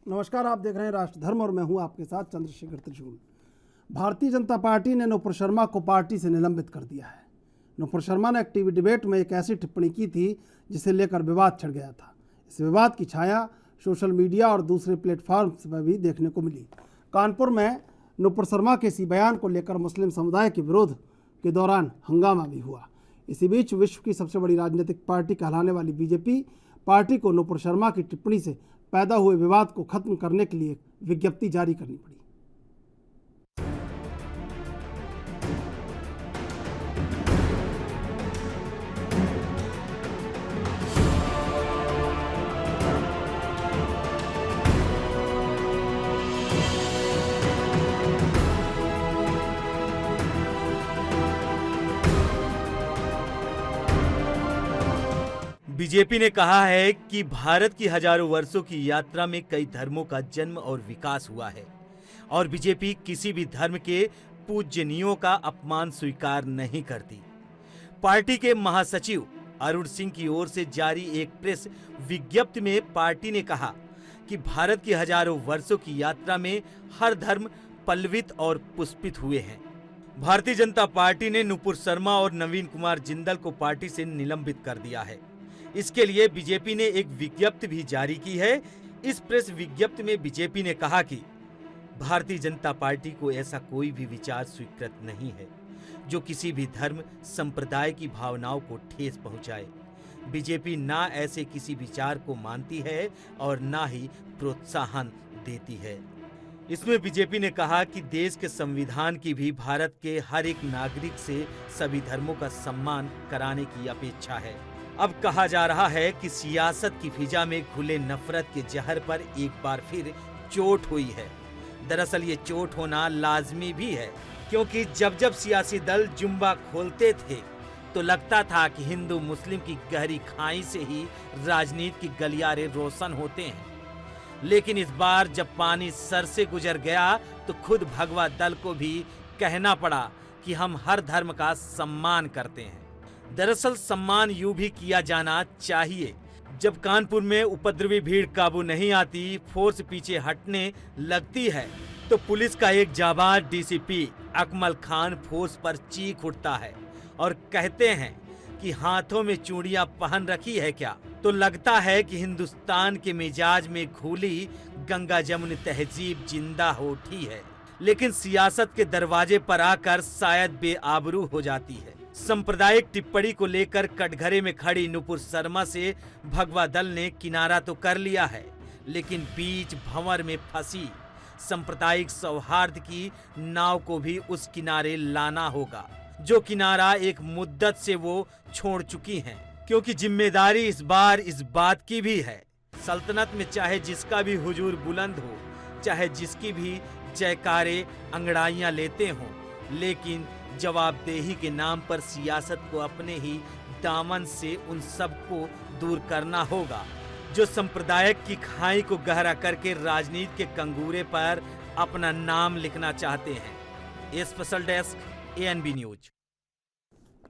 नमस्कार, आप देख रहे हैं राष्ट्र धर्म और मैं हूं आपके साथ चंद्रशेखर त्रिशूल। भारतीय जनता पार्टी ने नुपुर शर्मा को पार्टी से निलंबित कर दिया है। नुपुर शर्मा ने एक टीवी डिबेट में एक ऐसी टिप्पणी की थी जिसे लेकर विवाद छिड़ गया था। इस विवाद की छाया सोशल मीडिया और दूसरे प्लेटफॉर्म्स पर भी देखने को मिली। कानपुर में नुपुर शर्मा के इसी बयान को लेकर मुस्लिम समुदाय के विरोध के दौरान हंगामा भी हुआ। इसी बीच विश्व की सबसे बड़ी राजनीतिक पार्टी कहलाने वाली बीजेपी पार्टी को नुपुर शर्मा की टिप्पणी से पैदा हुए विवाद को खत्म करने के लिए विज्ञप्ति जारी करनी पड़ी। बीजेपी ने कहा है कि भारत की हजारों वर्षों की यात्रा में कई धर्मों का जन्म और विकास हुआ है और बीजेपी किसी भी धर्म के पूजनीयों का अपमान स्वीकार नहीं करती। पार्टी के महासचिव अरुण सिंह की ओर से जारी एक प्रेस विज्ञप्ति में पार्टी ने कहा कि भारत की हजारों वर्षों की यात्रा में हर धर्म पल्लवित और पुष्पित हुए हैं। भारतीय जनता पार्टी ने नुपुर शर्मा और नवीन कुमार जिंदल को पार्टी से निलंबित कर दिया है। इसके लिए बीजेपी ने एक विज्ञप्ति भी जारी की है। इस प्रेस विज्ञप्ति में बीजेपी ने कहा कि भारतीय जनता पार्टी को ऐसा कोई भी विचार स्वीकृत नहीं है जो किसी भी धर्म संप्रदाय की भावनाओं को ठेस पहुंचाए। बीजेपी ना ऐसे किसी विचार को मानती है और ना ही प्रोत्साहन देती है। इसमें बीजेपी ने कहा कि देश के संविधान की भी भारत के हर एक नागरिक से सभी धर्मों का सम्मान कराने की अपेक्षा है। अब कहा जा रहा है कि सियासत की फिजा में घुले नफरत के जहर पर एक बार फिर चोट हुई है। दरअसल ये चोट होना लाजमी भी है, क्योंकि जब जब सियासी दल जुम्बा खोलते थे तो लगता था कि हिंदू मुस्लिम की गहरी खाई से ही राजनीति की गलियारे रोशन होते हैं। लेकिन इस बार जब पानी सर से गुजर गया तो खुद भगवा दल को भी कहना पड़ा कि हम हर धर्म का सम्मान करते हैं। दरअसल सम्मान यूं भी किया जाना चाहिए। जब कानपुर में उपद्रवी भीड़ काबू नहीं आती, फोर्स पीछे हटने लगती है, तो पुलिस का एक जाबाज डीसीपी अकमल खान फोर्स पर चीख उठता है और कहते हैं कि हाथों में चूड़ियां पहन रखी है क्या। तो लगता है कि हिंदुस्तान के मिजाज में घुली गंगा जमुनी तहजीब जिंदा हो उठी है, लेकिन सियासत के दरवाजे पर आकर शायद बेआबरू हो जाती है। सांप्रदायिक टिप्पणी को लेकर कटघरे में खड़ी नुपुर शर्मा से भगवा दल ने किनारा तो कर लिया है, लेकिन बीच भंवर में फंसी सांप्रदायिक सौहार्द की नाव को भी उस किनारे लाना होगा जो किनारा एक मुद्दत से वो छोड़ चुकी हैं। क्योंकि जिम्मेदारी इस बार इस बात की भी है, सल्तनत में चाहे जिसका भी हुजूर बुलंद हो, चाहे जिसकी भी जयकारे अंगड़ाइयां लेते हों, लेकिन जवाबदेही के नाम पर सियासत को अपने ही दामन से उन सब को दूर करना होगा जो सांप्रदायिक की खाई को गहरा करके राजनीति के कंगूरे पर अपना नाम लिखना चाहते हैं। Special desk ANB news.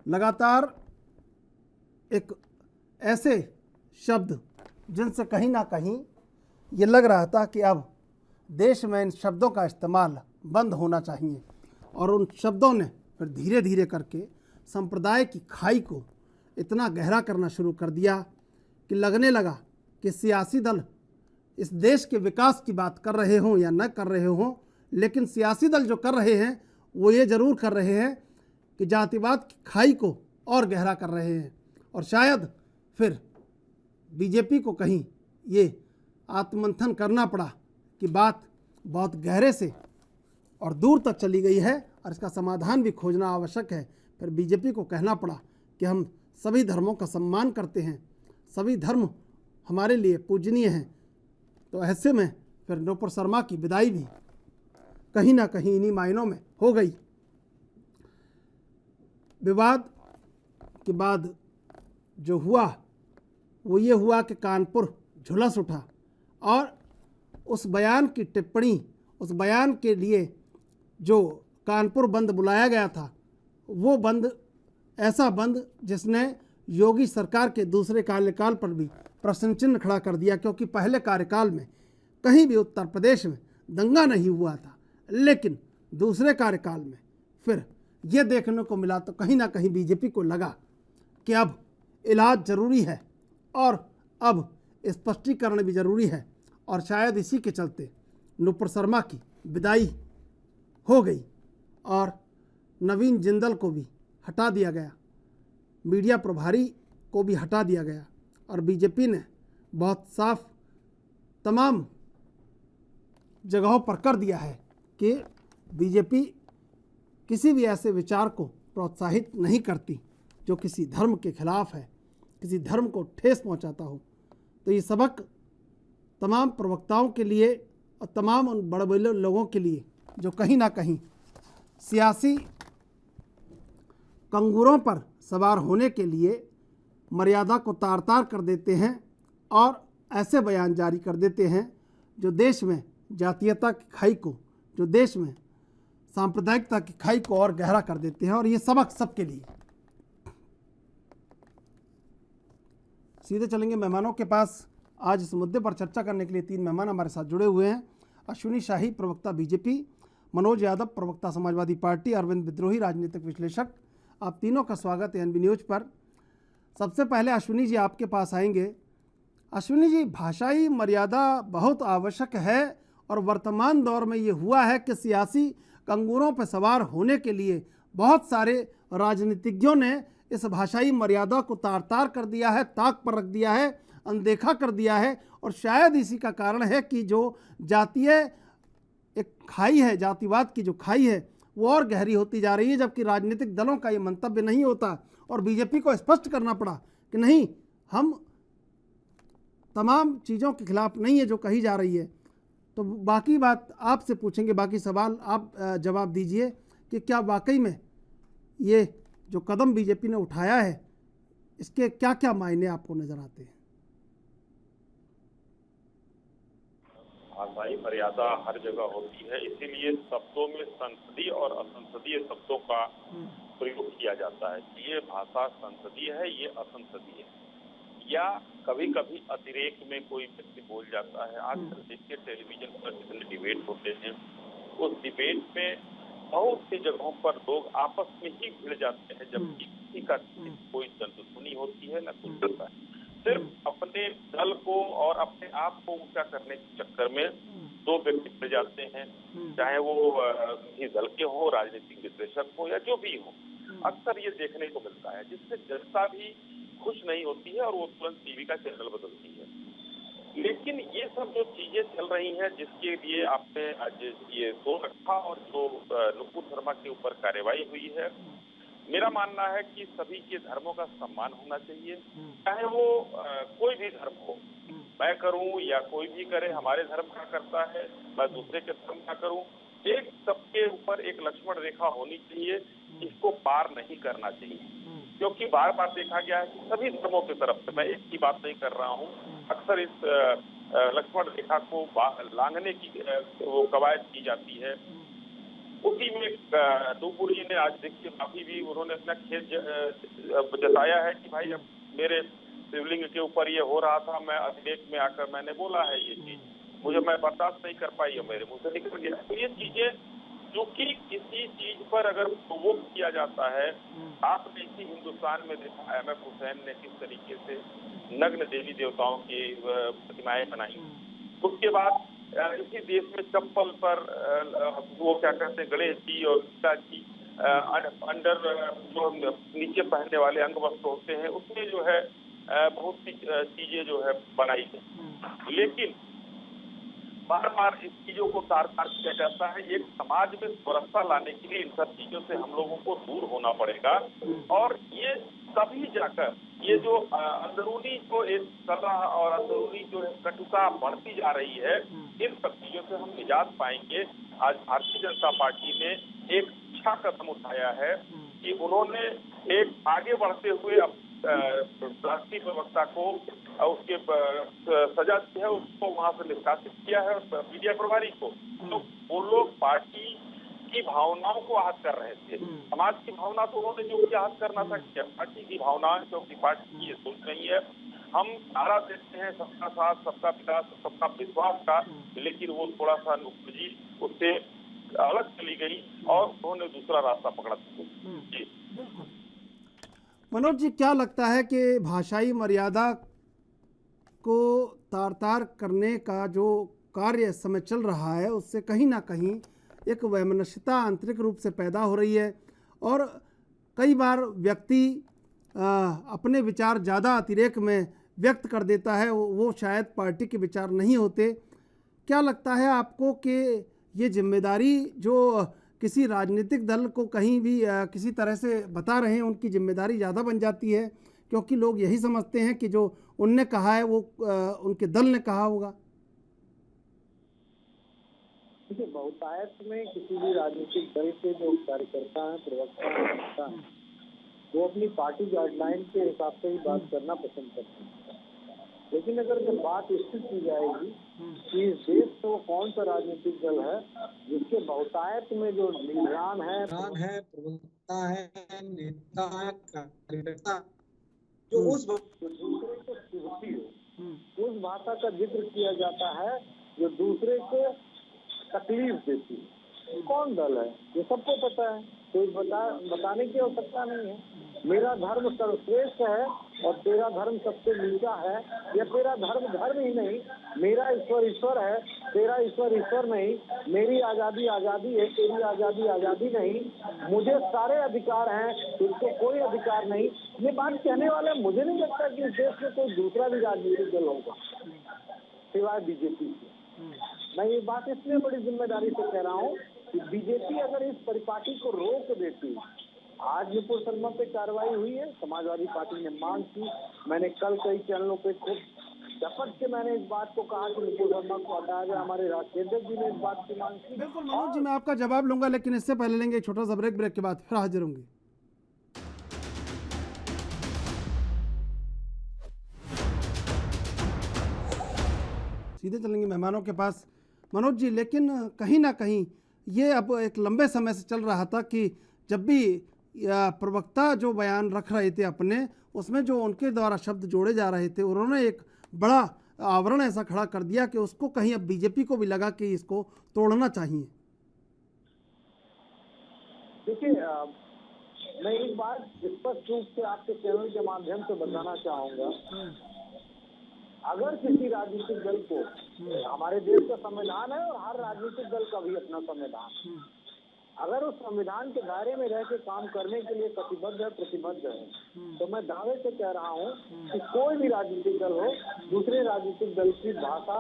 लगातार एक ऐसे शब्द जिनसे कहीं ना कहीं ये लग रहा था कि अब देश में इन शब्दों का इस्तेमाल बंद होना चाहिए, और उन शब्दों ने फिर धीरे धीरे करके संप्रदाय की खाई को इतना गहरा करना शुरू कर दिया कि लगने लगा कि सियासी दल इस देश के विकास की बात कर रहे हों या न कर रहे हों, लेकिन सियासी दल जो कर रहे हैं वो ये ज़रूर कर रहे हैं कि जातिवाद की खाई को और गहरा कर रहे हैं। और शायद फिर बीजेपी को कहीं ये आत्ममंथन करना पड़ा कि बात बहुत गहरे से और दूर तक चली गई है और इसका समाधान भी खोजना आवश्यक है। फिर बीजेपी को कहना पड़ा कि हम सभी धर्मों का सम्मान करते हैं, सभी धर्म हमारे लिए पूजनीय हैं। तो ऐसे में फिर नुपुर शर्मा की विदाई भी कहीं ना कहीं इन्हीं मायनों में हो गई। विवाद के बाद जो हुआ वो ये हुआ कि कानपुर झुलस उठा और उस बयान की टिप्पणी, उस बयान के लिए जो कानपुर बंद बुलाया गया था, वो बंद ऐसा बंद जिसने योगी सरकार के दूसरे कार्यकाल पर भी प्रश्न चिन्ह खड़ा कर दिया। क्योंकि पहले कार्यकाल में कहीं भी उत्तर प्रदेश में दंगा नहीं हुआ था, लेकिन दूसरे कार्यकाल में फिर ये देखने को मिला तो कहीं ना कहीं बीजेपी को लगा कि अब इलाज जरूरी है और अब स्पष्टीकरण भी जरूरी है, और शायद इसी के चलते नुपुर शर्मा की विदाई हो गई और नवीन जिंदल को भी हटा दिया गया, मीडिया प्रभारी को भी हटा दिया गया, और बीजेपी ने बहुत साफ तमाम जगहों पर कर दिया है कि बीजेपी किसी भी ऐसे विचार को प्रोत्साहित नहीं करती जो किसी धर्म के खिलाफ है, किसी धर्म को ठेस पहुंचाता हो। तो ये सबक तमाम प्रवक्ताओं के लिए और तमाम उन बड़े बड़े लोगों के लिए जो कहीं ना कहीं सियासी कंगूरों पर सवार होने के लिए मर्यादा को तार तार कर देते हैं और ऐसे बयान जारी कर देते हैं जो देश में जातीयता की खाई को, जो देश में सांप्रदायिकता की खाई को और गहरा कर देते हैं। और ये सबक सबके लिए। सीधे चलेंगे मेहमानों के पास। आज इस मुद्दे पर चर्चा करने के लिए 3 मेहमान हमारे साथ जुड़े हुए हैं। अश्विनी शाही, प्रवक्ता बीजेपी, मनोज यादव, प्रवक्ता समाजवादी पार्टी, अरविंद विद्रोही, राजनीतिक विश्लेषक। आप तीनों का स्वागत है एनबी न्यूज पर। सबसे पहले अश्विनी जी आपके पास आएंगे। अश्विनी जी, भाषाई मर्यादा बहुत आवश्यक है और वर्तमान दौर में ये हुआ है कि सियासी कंगूरों पर सवार होने के लिए बहुत सारे राजनीतिज्ञों ने इस भाषाई मर्यादा को तार तार कर दिया है, ताक पर रख दिया है, अनदेखा कर दिया है। और शायद इसी का कारण है कि जो जातीय एक खाई है, जातिवाद की जो खाई है वो और गहरी होती जा रही है, जबकि राजनीतिक दलों का ये मंतव्य नहीं होता और बीजेपी को स्पष्ट करना पड़ा कि नहीं, हम तमाम चीज़ों के खिलाफ नहीं है जो कही जा रही है। तो बाकी बात आपसे पूछेंगे, बाकी सवाल आप जवाब दीजिए कि क्या वाकई में ये जो कदम बीजेपी ने उठाया है इसके क्या क्या मायने आपको नजर आते हैं? भाषाई मर्यादा हर जगह होती है, इसीलिए शब्दों में संसदीय और असंसदीय शब्दों का प्रयोग किया जाता है। ये भाषा संसदीय है, ये असंसदीय है, या कभी कभी अतिरेक में कोई व्यक्ति बोल जाता है। आजकल देखिए टेलीविजन पर जितने डिबेट होते हैं, उस डिबेट में बहुत सी जगहों पर लोग आपस में ही भिड़ जाते हैं, जबकि किसी का कोई दुश्मनी होती है न कुछ होता है। सिर्फ अपने दल को और अपने आप को ऊंचा करने के चक्कर में 2 व्यक्ति भिड़ जाते हैं, चाहे वो किसी दल के हो, राजनीतिक विश्लेषक हो या जो भी हो। अक्सर ये देखने को मिलता है, जिससे जनता भी खुश नहीं होती है और वो तुरंत टीवी का चैनल बदलती है। लेकिन ये सब जो चीजें चल रही हैं, जिसके लिए आपने आज ये शो रखा और जो नुपुर शर्मा के ऊपर कार्रवाई हुई है, मेरा मानना है कि सभी के धर्मों का सम्मान होना चाहिए, चाहे वो कोई भी धर्म हो। मैं करूं या कोई भी करे, हमारे धर्म का करता है, मैं दूसरे के धर्म का करूं, एक सबके ऊपर एक लक्ष्मण रेखा होनी चाहिए, इसको पार नहीं करना चाहिए। क्योंकि बार बार देखा गया है कि सभी धर्मों की तरफ से, मैं एक की बात नहीं कर रहा हूँ, अक्सर इस लक्ष्मण रेखा को लांघने की वो कवायद की जाती है। उसी में नुपुर जी ने आज देखिए काफी भी उन्होंने अपना खेद जताया है कि भाई अब मेरे शिवलिंग के ऊपर ये हो रहा था, मैं अतिरेक में आकर मैंने बोला है ये चीज, मुझे मैं बर्दाश्त नहीं कर पाई है, मेरे मुंह से निकल गया। तो ये चीजें जो कि किसी चीज पर अगर प्रोवोक किया जाता है, आपने इसी हिंदुस्तान में देखा एमएफ हुसैन ने किस तरीके से नग्न देवी देवताओं की प्रतिमाएं बनाई। उसके बाद इसी देश में चप्पल पर वो क्या कहते हैं, गणेश जी और गीता जी अंडर जो नीचे पहनने वाले अंग वस्त्र होते हैं, उसमें जो है बहुत सी चीजें जो है बनाई गई। लेकिन बार बार इस चीजों को तार तार किया जाता है। एक समाज में स्वरसता लाने के लिए इन सब चीजों से हम लोगों को दूर होना पड़ेगा, और ये तभी जाकर ये जो अंदरूनी जो एक सलाह और अंदरूनी जो कटुता बढ़ती जा रही है, इन सब चीजों से हम निजात पाएंगे। आज भारतीय जनता पार्टी ने एक अच्छा कदम उठाया है कि उन्होंने एक आगे बढ़ते हुए राष्ट्रीय प्रवक्ता को उसके सजा दी है, उसको वहां से निष्कासित किया है, और मीडिया प्रभारी को। तो वो लोग पार्टी की भावनाओं को आहत कर रहे थे। समाज की भावना तो उन्होंने जो भी आहत करना था, पार्टी की भावनाएं, क्योंकि पार्टी की ये सोच नहीं है। हम नारा देते हैं सबका साथ, सबका विकास, सबका विश्वास का, लेकिन वो थोड़ा सा नुक्कड़जी उससे अलग चली गई और उन्होंने दूसरा रास्ता पकड़ा। जी मनोज जी, क्या लगता है कि भाषाई मर्यादा को तार तार करने का जो कार्य इस समय चल रहा है, उससे कहीं ना कहीं एक वैमनस्यता आंतरिक रूप से पैदा हो रही है और कई बार व्यक्ति अपने विचार ज़्यादा अतिरेक में व्यक्त कर देता है, वो शायद पार्टी के विचार नहीं होते। क्या लगता है आपको कि ये जिम्मेदारी जो किसी राजनीतिक दल को कहीं भी किसी तरह से बता रहे हैं, उनकी जिम्मेदारी ज़्यादा बन जाती है, क्योंकि लोग यही समझते हैं कि जो उनने कहा है वो उनके दल ने कहा होगा? देखिए, बहुतायत में किसी भी राजनीतिक दल के जो कार्यकर्ता हैं, प्रवक्ता हैं, वो अपनी पार्टी गाइडलाइन के हिसाब से ही बात करना पसंद करते हैं। लेकिन अगर जब बात स्थित की जाएगी कि इस देश में वो कौन सा राजनीतिक दल है जिसके बहुतायत में जो लीडरान है, प्रवक्ता है, नेता है, कार्यकर्ता, जो उस दूसरे को चुभती हो, उस भाषा का जिक्र किया जाता है जो दूसरे को तकलीफ देती है, कौन दल है ये सबको पता है, कोई बताने की आवश्यकता नहीं है। मेरा धर्म सर्वश्रेष्ठ है और तेरा धर्म सबसे नीचा है, या तेरा धर्म धर्म ही नहीं, मेरा ईश्वर ईश्वर है, तेरा ईश्वर ईश्वर नहीं, मेरी आज़ादी आज़ादी है, तेरी आज़ादी आज़ादी नहीं, मुझे सारे अधिकार हैं, तुझको कोई अधिकार नहीं। ये बात कहने वाले मुझे नहीं लगता कि इस देश में कोई दूसरा भी राजनीतिक दल होगा सिवाय बीजेपी के। मैं ये बात इसलिए बड़ी जिम्मेदारी से कह रहा हूँ कि बीजेपी अगर इस परिपाटी को रोक देती, आज नुपुर शर्मा पे कार्रवाई हुई है, समाजवादी पार्टी ने मांग की, मैंने कल कई चैनलों पे खूब झपट के मैंने इस बात को कहा कि नुपुर शर्मा को हटाया जाए, हमारे राष्ट्रीय अध्यक्ष जी ने इस बात की मांग की। बिल्कुल मनोज जी, मैं आपका जवाब लूंगा, लेकिन इससे पहले लेंगे एक छोटा सा ब्रेक। ब्रेक के बाद फिर हाजिर होंगे। सीधे चलेंगे मेहमानों के पास। मनोज जी, लेकिन कहीं ना कहीं ये अब एक लंबे समय से चल रहा था कि जब भी प्रवक्ता जो बयान रख रहे थे अपने, उसमें जो उनके द्वारा शब्द जोड़े जा रहे थे, उन्होंने एक बड़ा आवरण ऐसा खड़ा कर दिया कि उसको कहीं अब बीजेपी को भी लगा कि इसको तोड़ना चाहिए। देखिए, मैं एक बात स्पष्ट रूप से आपके चैनल के माध्यम से बताना चाहूंगा, अगर किसी राजनीतिक दल को, हमारे देश का संविधान है और हर राजनीतिक दल का भी अपना संविधान, अगर उस संविधान के दायरे में रह के काम करने के लिए प्रतिबद्ध है, तो मैं दावे से कह रहा हूँ कि कोई भी राजनीतिक दल हो, दूसरे राजनीतिक दल की भाषा,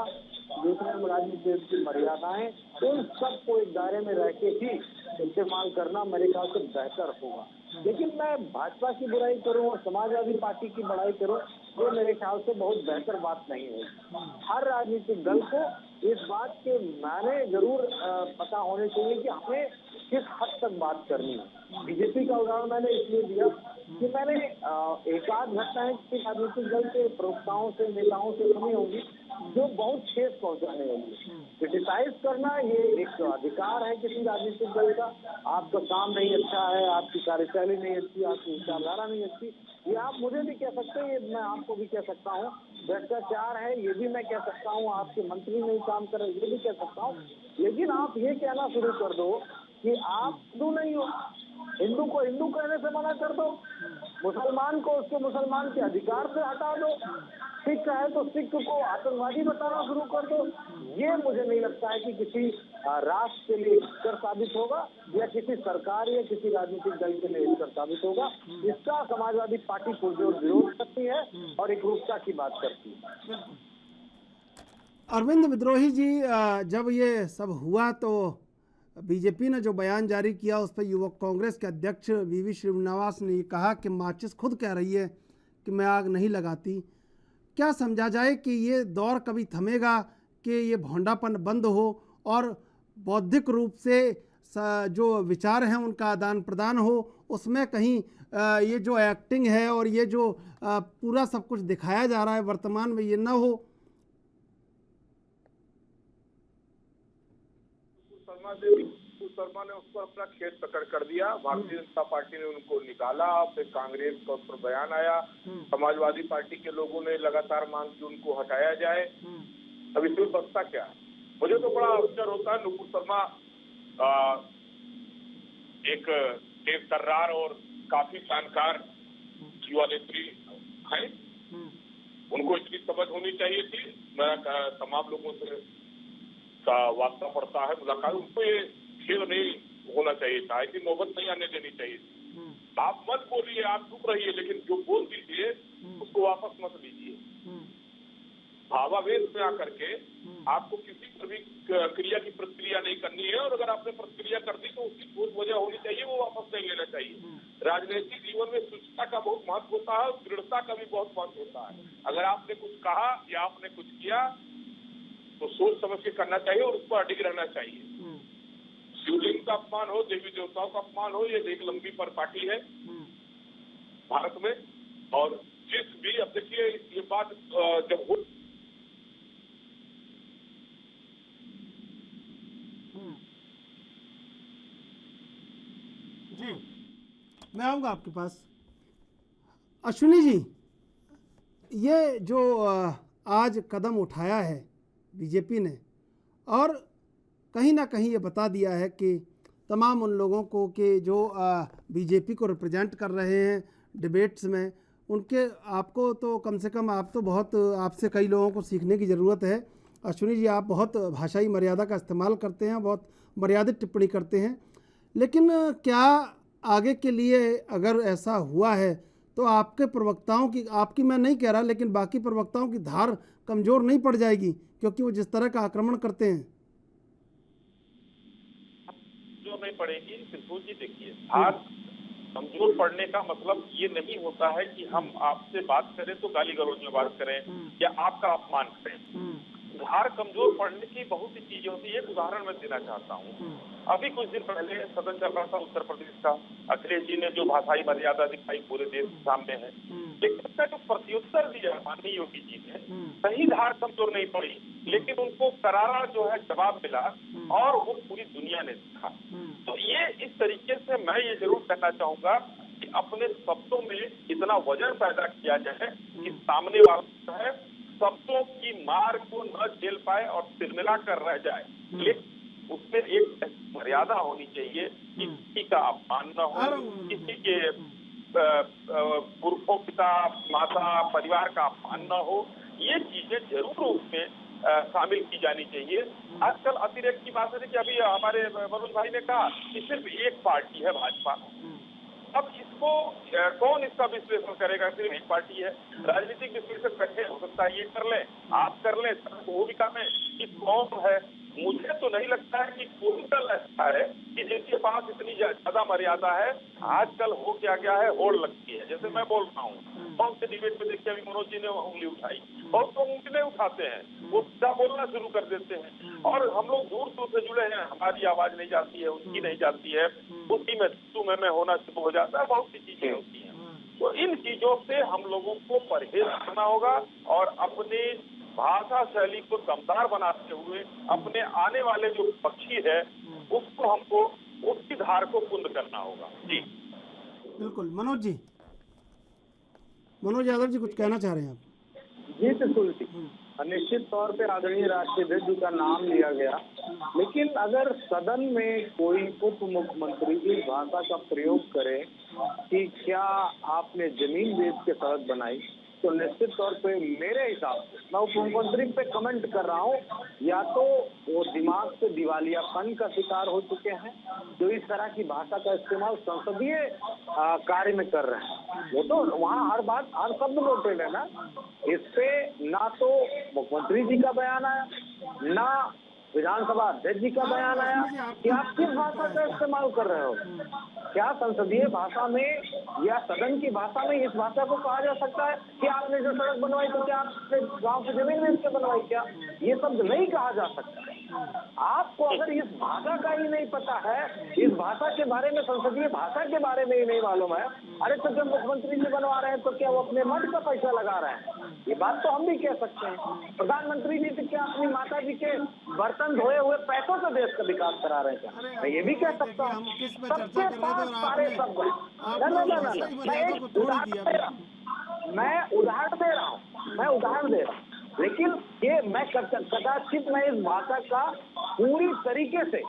दूसरे राजनीतिक दल की मर्यादाएं, उन सबको एक दायरे में रह के ही इस्तेमाल करना मेरे ख्याल से बेहतर होगा। लेकिन मैं भाजपा की बुराई करूं और समाजवादी पार्टी की बड़ाई करूं, ये मेरे ख्याल से बहुत बेहतर बात नहीं है। हर राजनीतिक दल को इस बात के मायने जरूर पता होने चाहिए कि हमें किस हद तक बात करनी है। बीजेपी का उदाहरण मैंने इसलिए दिया कि मैंने एकाध घटनाएं किसी राजनीतिक दल के प्रवक्ताओं से, नेताओं से सुनी होंगी जो बहुत ठेस पहुंचाने वाली है। क्रिटिसाइज करना ये एक अधिकार है किसी राजनीतिक दल का। आपका काम नहीं अच्छा है, आपकी कार्यशैली नहीं अच्छी, आपकी विचारधारा नहीं अच्छी, ये आप मुझे भी कह सकते हैं, ये मैं आपको भी कह सकता हूँ। भ्रष्टाचार है, ये भी मैं कह सकता हूँ, आपके मंत्री नहीं काम कर रहे, ये भी कह सकता हूँ। लेकिन आप ये कहना शुरू कर दो कि आप हिंदू नहीं हो, हिंदू को हिंदू कहने से मना कर दो, मुसलमान को उसके मुसलमान के अधिकार से हटा दो, सिख है तो सिख को आतंकवादी बताना शुरू कर दो। ये मुझे नहीं लगता है कि किसी राष्ट्र के लिए हितकर साबित होगा या किसी सरकार या किसी राजनीतिक दल के लिए हितकर साबित होगा। इसका समाजवादी पार्टी पुरजोर विरोध करती है और एकरूपता की बात करती है। अरविंद विद्रोही जी, जब ये सब हुआ तो बीजेपी ने जो बयान जारी किया उस पर युवक कांग्रेस के अध्यक्ष वीवी श्रीनिवास ने कहा कि माचिस खुद कह रही है कि मैं आग नहीं लगाती। क्या समझा जाए कि ये दौर कभी थमेगा कि ये भोंडापन बंद हो और बौद्धिक रूप से जो विचार हैं उनका आदान प्रदान हो, उसमें कहीं ये जो एक्टिंग है और ये जो पूरा सब कुछ दिखाया जा रहा है वर्तमान में, ये ना हो? शर्मा से नुपुर शर्मा ने उस पर अपना खेत पकड़ कर दिया। भारतीय जनता पार्टी ने उनको निकाला, फिर कांग्रेस का उस पर बयान आया, समाजवादी पार्टी के लोगों ने लगातार मांग की उनको हटाया जाए। अब इसमें बचता क्या है? मुझे तो बड़ा आश्चर्य होता है। नुपुर शर्मा एक तर्रार और काफी जानकार युवा नेत्री है, उनको इसकी समझ होनी चाहिए थी। मैं तमाम लोगों से का वास्ता पड़ता है, मुलाकात, उनको ये खेल नहीं होना चाहिए था, ऐसी नौबत नहीं आने देनी चाहिए। आप मत बोलिए, आप चुप रहिए, लेकिन जो बोल दीजिए उसको वापस मत लीजिए। भावावेश में आकर के आपको किसी पर भी क्रिया की प्रतिक्रिया नहीं करनी है, और अगर आपने प्रतिक्रिया कर दी तो उसकी ठोस वजह होनी चाहिए, वो वापस नहीं लेना चाहिए। राजनीतिक जीवन में शुचिता का बहुत महत्व होता है, दृढ़ता का भी बहुत महत्व होता है। अगर आपने कुछ कहा या आपने कुछ किया तो सोच समझ के करना चाहिए और उस पर अडिग रहना चाहिए। शिवलिंग का अपमान हो, देवी देवताओं का अपमान हो, ये एक लंबी परिपाटी है भारत में। और जिस भी, अब देखिए ये बात जब हो जी, मैं आऊँगा आपके पास। अश्विनी जी, ये जो आज कदम उठाया है बीजेपी ने, और कहीं ना कहीं ये बता दिया है कि तमाम उन लोगों को कि जो बीजेपी को रिप्रेजेंट कर रहे हैं डिबेट्स में, उनके आपको तो कम से कम आप तो बहुत, आपसे कई लोगों को सीखने की ज़रूरत है। अश्विनी जी, आप बहुत भाषाई मर्यादा का इस्तेमाल करते हैं, बहुत मर्यादित टिप्पणी करते हैं, लेकिन क्या आगे के लिए अगर ऐसा हुआ है तो आपके प्रवक्ताओं की, आपकी मैं नहीं कह रहा, लेकिन बाकी प्रवक्ताओं की धार कमज़ोर नहीं पड़ जाएगी, क्योंकि वो जिस तरह का आक्रमण करते हैं? जो नहीं पड़ेगी सिद्धू जी, देखिए, धार कमजोर पड़ने का मतलब ये नहीं होता है कि हम आपसे बात करें तो गाली गलौज में बात करें या आपका अपमान करें। धार कमजोर पड़ने की बहुत सी चीजें होती है। एक उदाहरण मैं देना चाहता हूँ। अभी कुछ दिन पहले सदन चल रहा था उत्तर प्रदेश का, अखिलेश जी ने जो भाषाई मर्यादा दिखाई पूरे देश के सामने है, लेकिन उसका जो प्रत्युत्तर दिया माननीय योगी जी ने, सही धार कमजोर नहीं पड़ी, लेकिन उनको करारा जो है जवाब मिला और वो पूरी दुनिया ने देखा। तो ये इस तरीके से मैं ये जरूर कहना चाहूंगा कि अपने शब्दों में इतना वजन पैदा किया जाए कि सामने वाला है शब्दों की मार को न झेल पाए और तिरमिरा कर रह जाए। लेकिन उसमें एक मर्यादा होनी चाहिए कि किसी का अपमान न हो, किसी के पुरखों, पिता, माता, परिवार का अपमान न हो। ये चीजें जरूर उसमें शामिल की जानी चाहिए। आजकल अतिरेक की बात है कि अभी हमारे मनोज भाई ने कहा कि सिर्फ एक पार्टी है भाजपा। अब इसको कौन इसका विश्लेषण करेगा? सिर्फ एक पार्टी है। राजनीतिक विश्लेषक बैठे, हो सकता है ये कर ले, आप कर ले, वो भी काम है कि कौन है। मुझे तो नहीं लगता है कि कोई दल ऐसा है कि जिसके पास इतनी ज्यादा मर्यादा है। आजकल हो क्या गया है, होड़ लगती है। जैसे मैं बोल रहा हूँ, बहुत से डिबेट में देखिए, अभी मनोज जी ने उंगली उठाई, बहुत लोग उंगली उठाते हैं, वो सीधा बोलना शुरू कर देते हैं। और हम लोग दूर दूर से जुड़े हैं, हमारी आवाज नहीं जाती है, उनकी नहीं जाती है, उसी में तुम्हें होना शुरू हो जाता है। बहुत सी चीजें होती हैं। तो इन चीजों से हम लोगों को परहेज करना होगा और अपने भाषा शैली को दमदार बनाते हुए अपने आने वाले जो पक्षी है उसको हमको उसकी धार को कुंद करना होगा। जी बिल्कुल। मनोज जी, मनोज यादव जी कुछ कहना चाह रहे हैं आप? जी बिल्कुल, निश्चित तौर पे आदरणीय राष्ट्रीय अध्यक्ष जी का नाम लिया गया, लेकिन अगर सदन में कोई उप मुख्यमंत्री इस भाषा का प्रयोग करे कि क्या आपने जमीन बेच के सड़क बनाई, तो निश्चित तौर पे मेरे हिसाब से, मैं उप मुख्यमंत्री पे कमेंट कर रहा हूँ, या तो वो दिमाग से दिवालियापन का शिकार हो चुके हैं जो इस तरह की भाषा का इस्तेमाल संसदीय कार्य में कर रहे हैं। वो तो वहाँ हर बात, हर शब्द नोटेड है ना। इस पे ना तो मुख्यमंत्री जी का बयान आया, ना विधानसभा अध्यक्ष जी का बयान आया कि आप किस भाषा का इस्तेमाल कर रहे हो। क्या संसदीय भाषा में या सदन की भाषा में इस भाषा को कहा जा सकता है कि आपने जो सड़क बनवाई तो क्या आपने गांव की जमीन बेच के बनवाई? क्या ये शब्द नहीं कहा जा सकता। आपको अगर इस भाषा का ही नहीं पता है, इस भाषा के बारे में, संसदीय भाषा के बारे में ही नहीं मालूम है, अरे तो जब मुख्यमंत्री जी बनवा रहे हैं तो क्या वो अपने मन का पैसा लगा रहे हैं? ये बात तो हम भी कह सकते हैं। प्रधानमंत्री जी तो क्या अपनी माता जी के बर्तन धोए हुए पैसों से देश का विकास करा रहे थे? मैं ये भी कह सकता हम हूँ। किस पे चर्चा सबके कर रहे थे पास और सारे आपने शब्द। आपने ना, भाषाई मैं मर्यादा एक को तोड़ ही उदाहरण दिया। दे रहा हूँ। मैं उदाहरण दे रहा हूँ। लेकिन ये मैं कदाचित मैं इस भाषा का पूरी तरीके से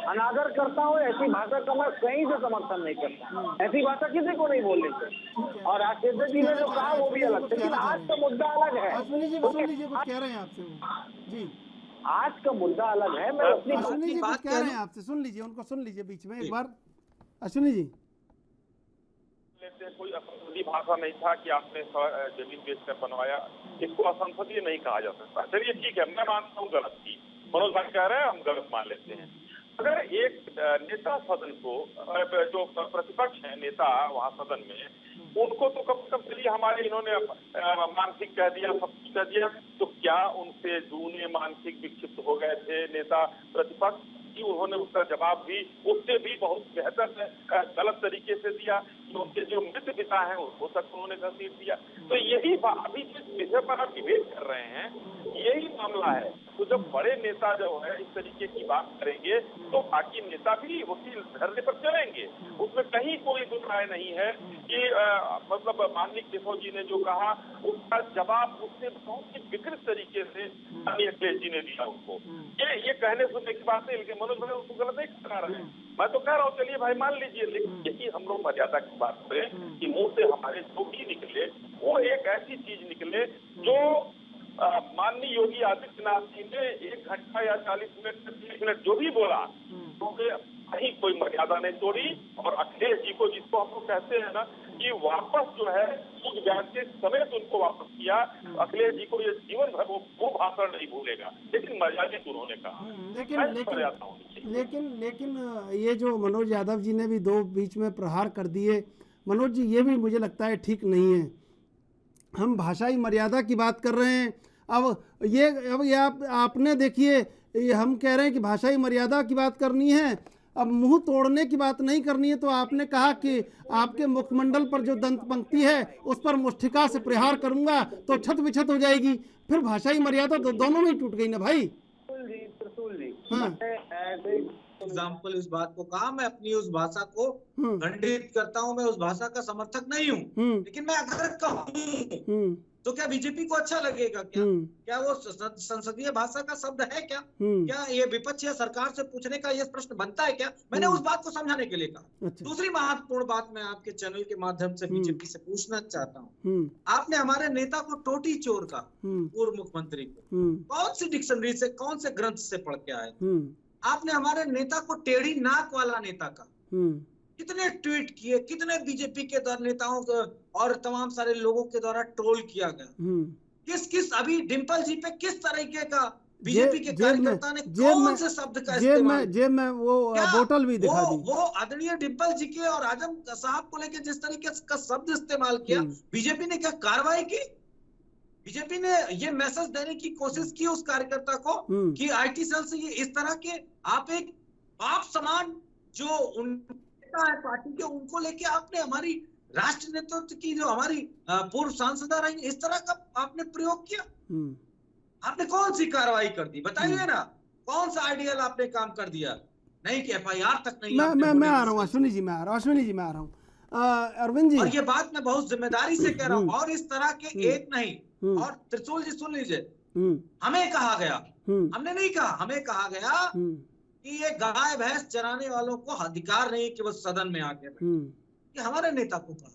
अनादर करता हूँ। ऐसी भाषा का मैं कहीं से समर्थन नहीं करता। ऐसी भाषा किसी को नहीं बोलनी चाहिए। और आशीष जी ने जो कहा वो भी अलग, लेकिन आज का मुद्दा अलग है। अश्विनी जी सुन लीजिए, कुछ कह रहे हैं आपसे वो जी। आज का मुद्दा अलग है। मैं अपनी अश्विनी जी कुछ बात कह रहे हैं आपसे, सुन लीजिए, उनको सुन लीजिए बीच में एक बार। अश्विनी जी, कोई असंसदीय भाषा नहीं था कि आपने जमीन बेचकर बनवाया, इसको असंसदीय नहीं कहा जा सकता। चलिए ठीक है, मैं मानता हूँ गलत थी, मनोज भाई कह रहे हैं, हम गलत मान लेते हैं। अगर एक नेता सदन को, जो प्रतिपक्ष है नेता वहाँ सदन में, उनको तो कम से कम चलिए हमारे इन्होंने मानसिक कह दिया, सब कुछ कह दिया, तो क्या उनसे जूने मानसिक विक्षिप्त हो गए थे नेता प्रतिपक्ष कि उन्होंने उसका जवाब भी उससे भी बहुत बेहतर गलत तरीके से दिया कि उनके जो मृत पिता हैं उसको तक उन्होंने घसीट दिया। तो यही अभी जिस विषय पर आप डिबेट कर रहे हैं यही मामला है। तो जब बड़े नेता जो है इस तरीके की बात करेंगे तो बाकी नेता भी उसी धरने पर चलेंगे, उसमें कहीं कोई दुख राय नहीं है कि मतलब माननीय केशव जी ने जो कहा उसका जवाब उससे बहुत ही विकृत तरीके से माननीय अखिलेश जी ने दिया उनको। ये कहने सुनने की बात नहीं, लेकिन मनोज भाई उसको गलत नहीं करा रहे हैं। मैं तो कह रहा हूँ चलिए भाई मान लीजिए, लेकिन यही हम लोग मर्यादा की बात करें कि मुंह से हमारे जो भी निकले वो एक ऐसी चीज निकले जो माननीय योगी आदित्यनाथ जी ने 1 घंटा या 40 मिनट 30 मिनट जो भी बोला तो कहीं कोई मर्यादा नहीं तोड़ी। और अखिलेश जी को, जिसको हम लोग कहते हैं ना कि वापस जो है उस बयान के समेत उनको वापस किया, अखिलेश जी को ये जीवन भर वो भाषण नहीं भूलेगा, लेकिन मर्यादित उन्होंने कहा। लेकिन ये जो मनोज यादव जी ने भी 2 बीच में प्रहार कर दिए, मनोज जी ये भी मुझे लगता है ठीक नहीं है। हम भाषाई मर्यादा की बात कर रहे हैं, अब ये आपने देखिए, हम कह रहे हैं कि भाषाई मर्यादा की बात करनी है, अब मुंह तोड़ने की बात नहीं करनी है। तो आपने कहा कि आपके मुखमंडल पर जो दंत पंक्ति है उस पर मुष्टिका से प्रहार करूंगा तो छत विछत हो जाएगी, फिर भाषाई मर्यादा तो दोनों में टूट गई ना भाई। हाँ। एग्जाम्पल इस बात को कहा, मैं अपनी उस भाषा को खंडित करता हूं, मैं उस भाषा का समर्थक नहीं हूं, लेकिन मैं अगर कहूं तो क्या बीजेपी को अच्छा लगेगा? क्या वो संसदीय भाषा का शब्द है? क्या ये विपक्ष या सरकार से पूछने का ये प्रश्न बनता है क्या? मैंने उस बात को समझाने के लिए कहा। अच्छा। दूसरी महत्वपूर्ण बात मैं आपके चैनल के माध्यम से बीजेपी से पूछना चाहता हूँ, आपने हमारे नेता को टोटी चोर का, पूर्व मुख्यमंत्री को कौन सी डिक्शनरी से, कौन से ग्रंथ से पढ़ के आए? आपने हमारे नेता को टेढ़ी नाक वाला नेता का कितने ट्वीट किए, कितने बीजेपी के नेताओं को और तमाम सारे लोगों के द्वारा ट्रोल किया गया। किस अभी डिम्पल जी पे किस तरीके का बीजेपी के कार्यकर्ता ने कौन से शब्द का इस्तेमाल? जेब में वो बोतल भी दिखा दी। वो आदरणीय डिम्पल जी के और आजम साहब को लेकर जिस तरीके का शब्द इस्तेमाल किया, बीजेपी ने क्या कार्रवाई की? बीजेपी ने ये मैसेज देने की कोशिश की उस कार्यकर्ता को कि आईटी सेल से ये इस तरह के आप एक बाप समान जो उनका है पार्टी के, उनको लेके आपने हमारी राष्ट्र नेतृत्व की जो हमारी पूर्व सांसद रही, इस तरह का आपने प्रयोग किया। आपने कौन सी कार्रवाई कर दी बताइए ना, कौन सा आइडियल आपने काम कर दिया? नहीं कि एफआईआर तक नहीं। मैं आ रहा हूँ अश्विनी जी, मैं आ रहा हूँ अरविंद जी, और ये बात मैं बहुत जिम्मेदारी से कह रहा हूँ। और इस तरह के एक नहीं, और त्रिशूल जी सुन लीजिए, हमें कहा गया, हमने नहीं कहा, हमें कहा गया कि ये गाय भैंस चराने वालों को अधिकार नहीं कि वो सदन में आके बैठे। ये हमारे नेता को कहा।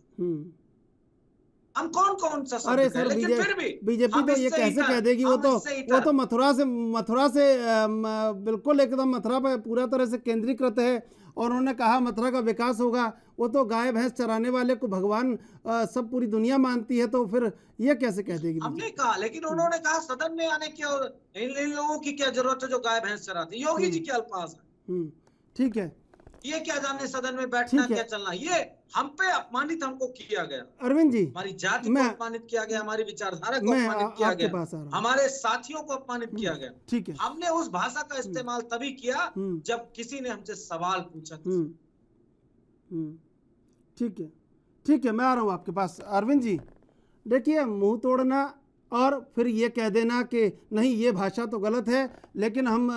हम कौन सा शब्द कहें, लेकिन फिर भी बीजेपी तो ये कैसे कह देगी? वो तो मथुरा से बिल्कुल एकदम मथुरा पे पूरा तरह से केंद्रीकृत है, और उन्होंने कहा मथुरा का विकास होगा। वो तो गाय भैंस चराने वाले को भगवान सब पूरी दुनिया मानती है, तो फिर ये कैसे कह देगी? हमने कहा, लेकिन उन्होंने कहा सदन में आने की, और इन लोगों की क्या जरूरत है जो गाय भैंस चराते? योगी जी के अल्फाज है। ठीक है, ये क्या जाने सदन में बैठना क्या चलना, ये हम पे अपमानित हमको किया गया। अरविंद जी, हमारी जाति को अपमानित किया गया, हमारी विचारधारा को अपमानित किया गया, हमारे साथियों को अपमानित किया गया। ठीक है, हमने उस भाषा का इस्तेमाल तभी किया जब किसी ने हमसे सवाल पूछा। ठीक है, मैं आ रहा हूँ आपके पास। अरविंद जी देखिए, मुंह तोड़ना और फिर ये कह देना कि नहीं ये भाषा तो गलत है, लेकिन हम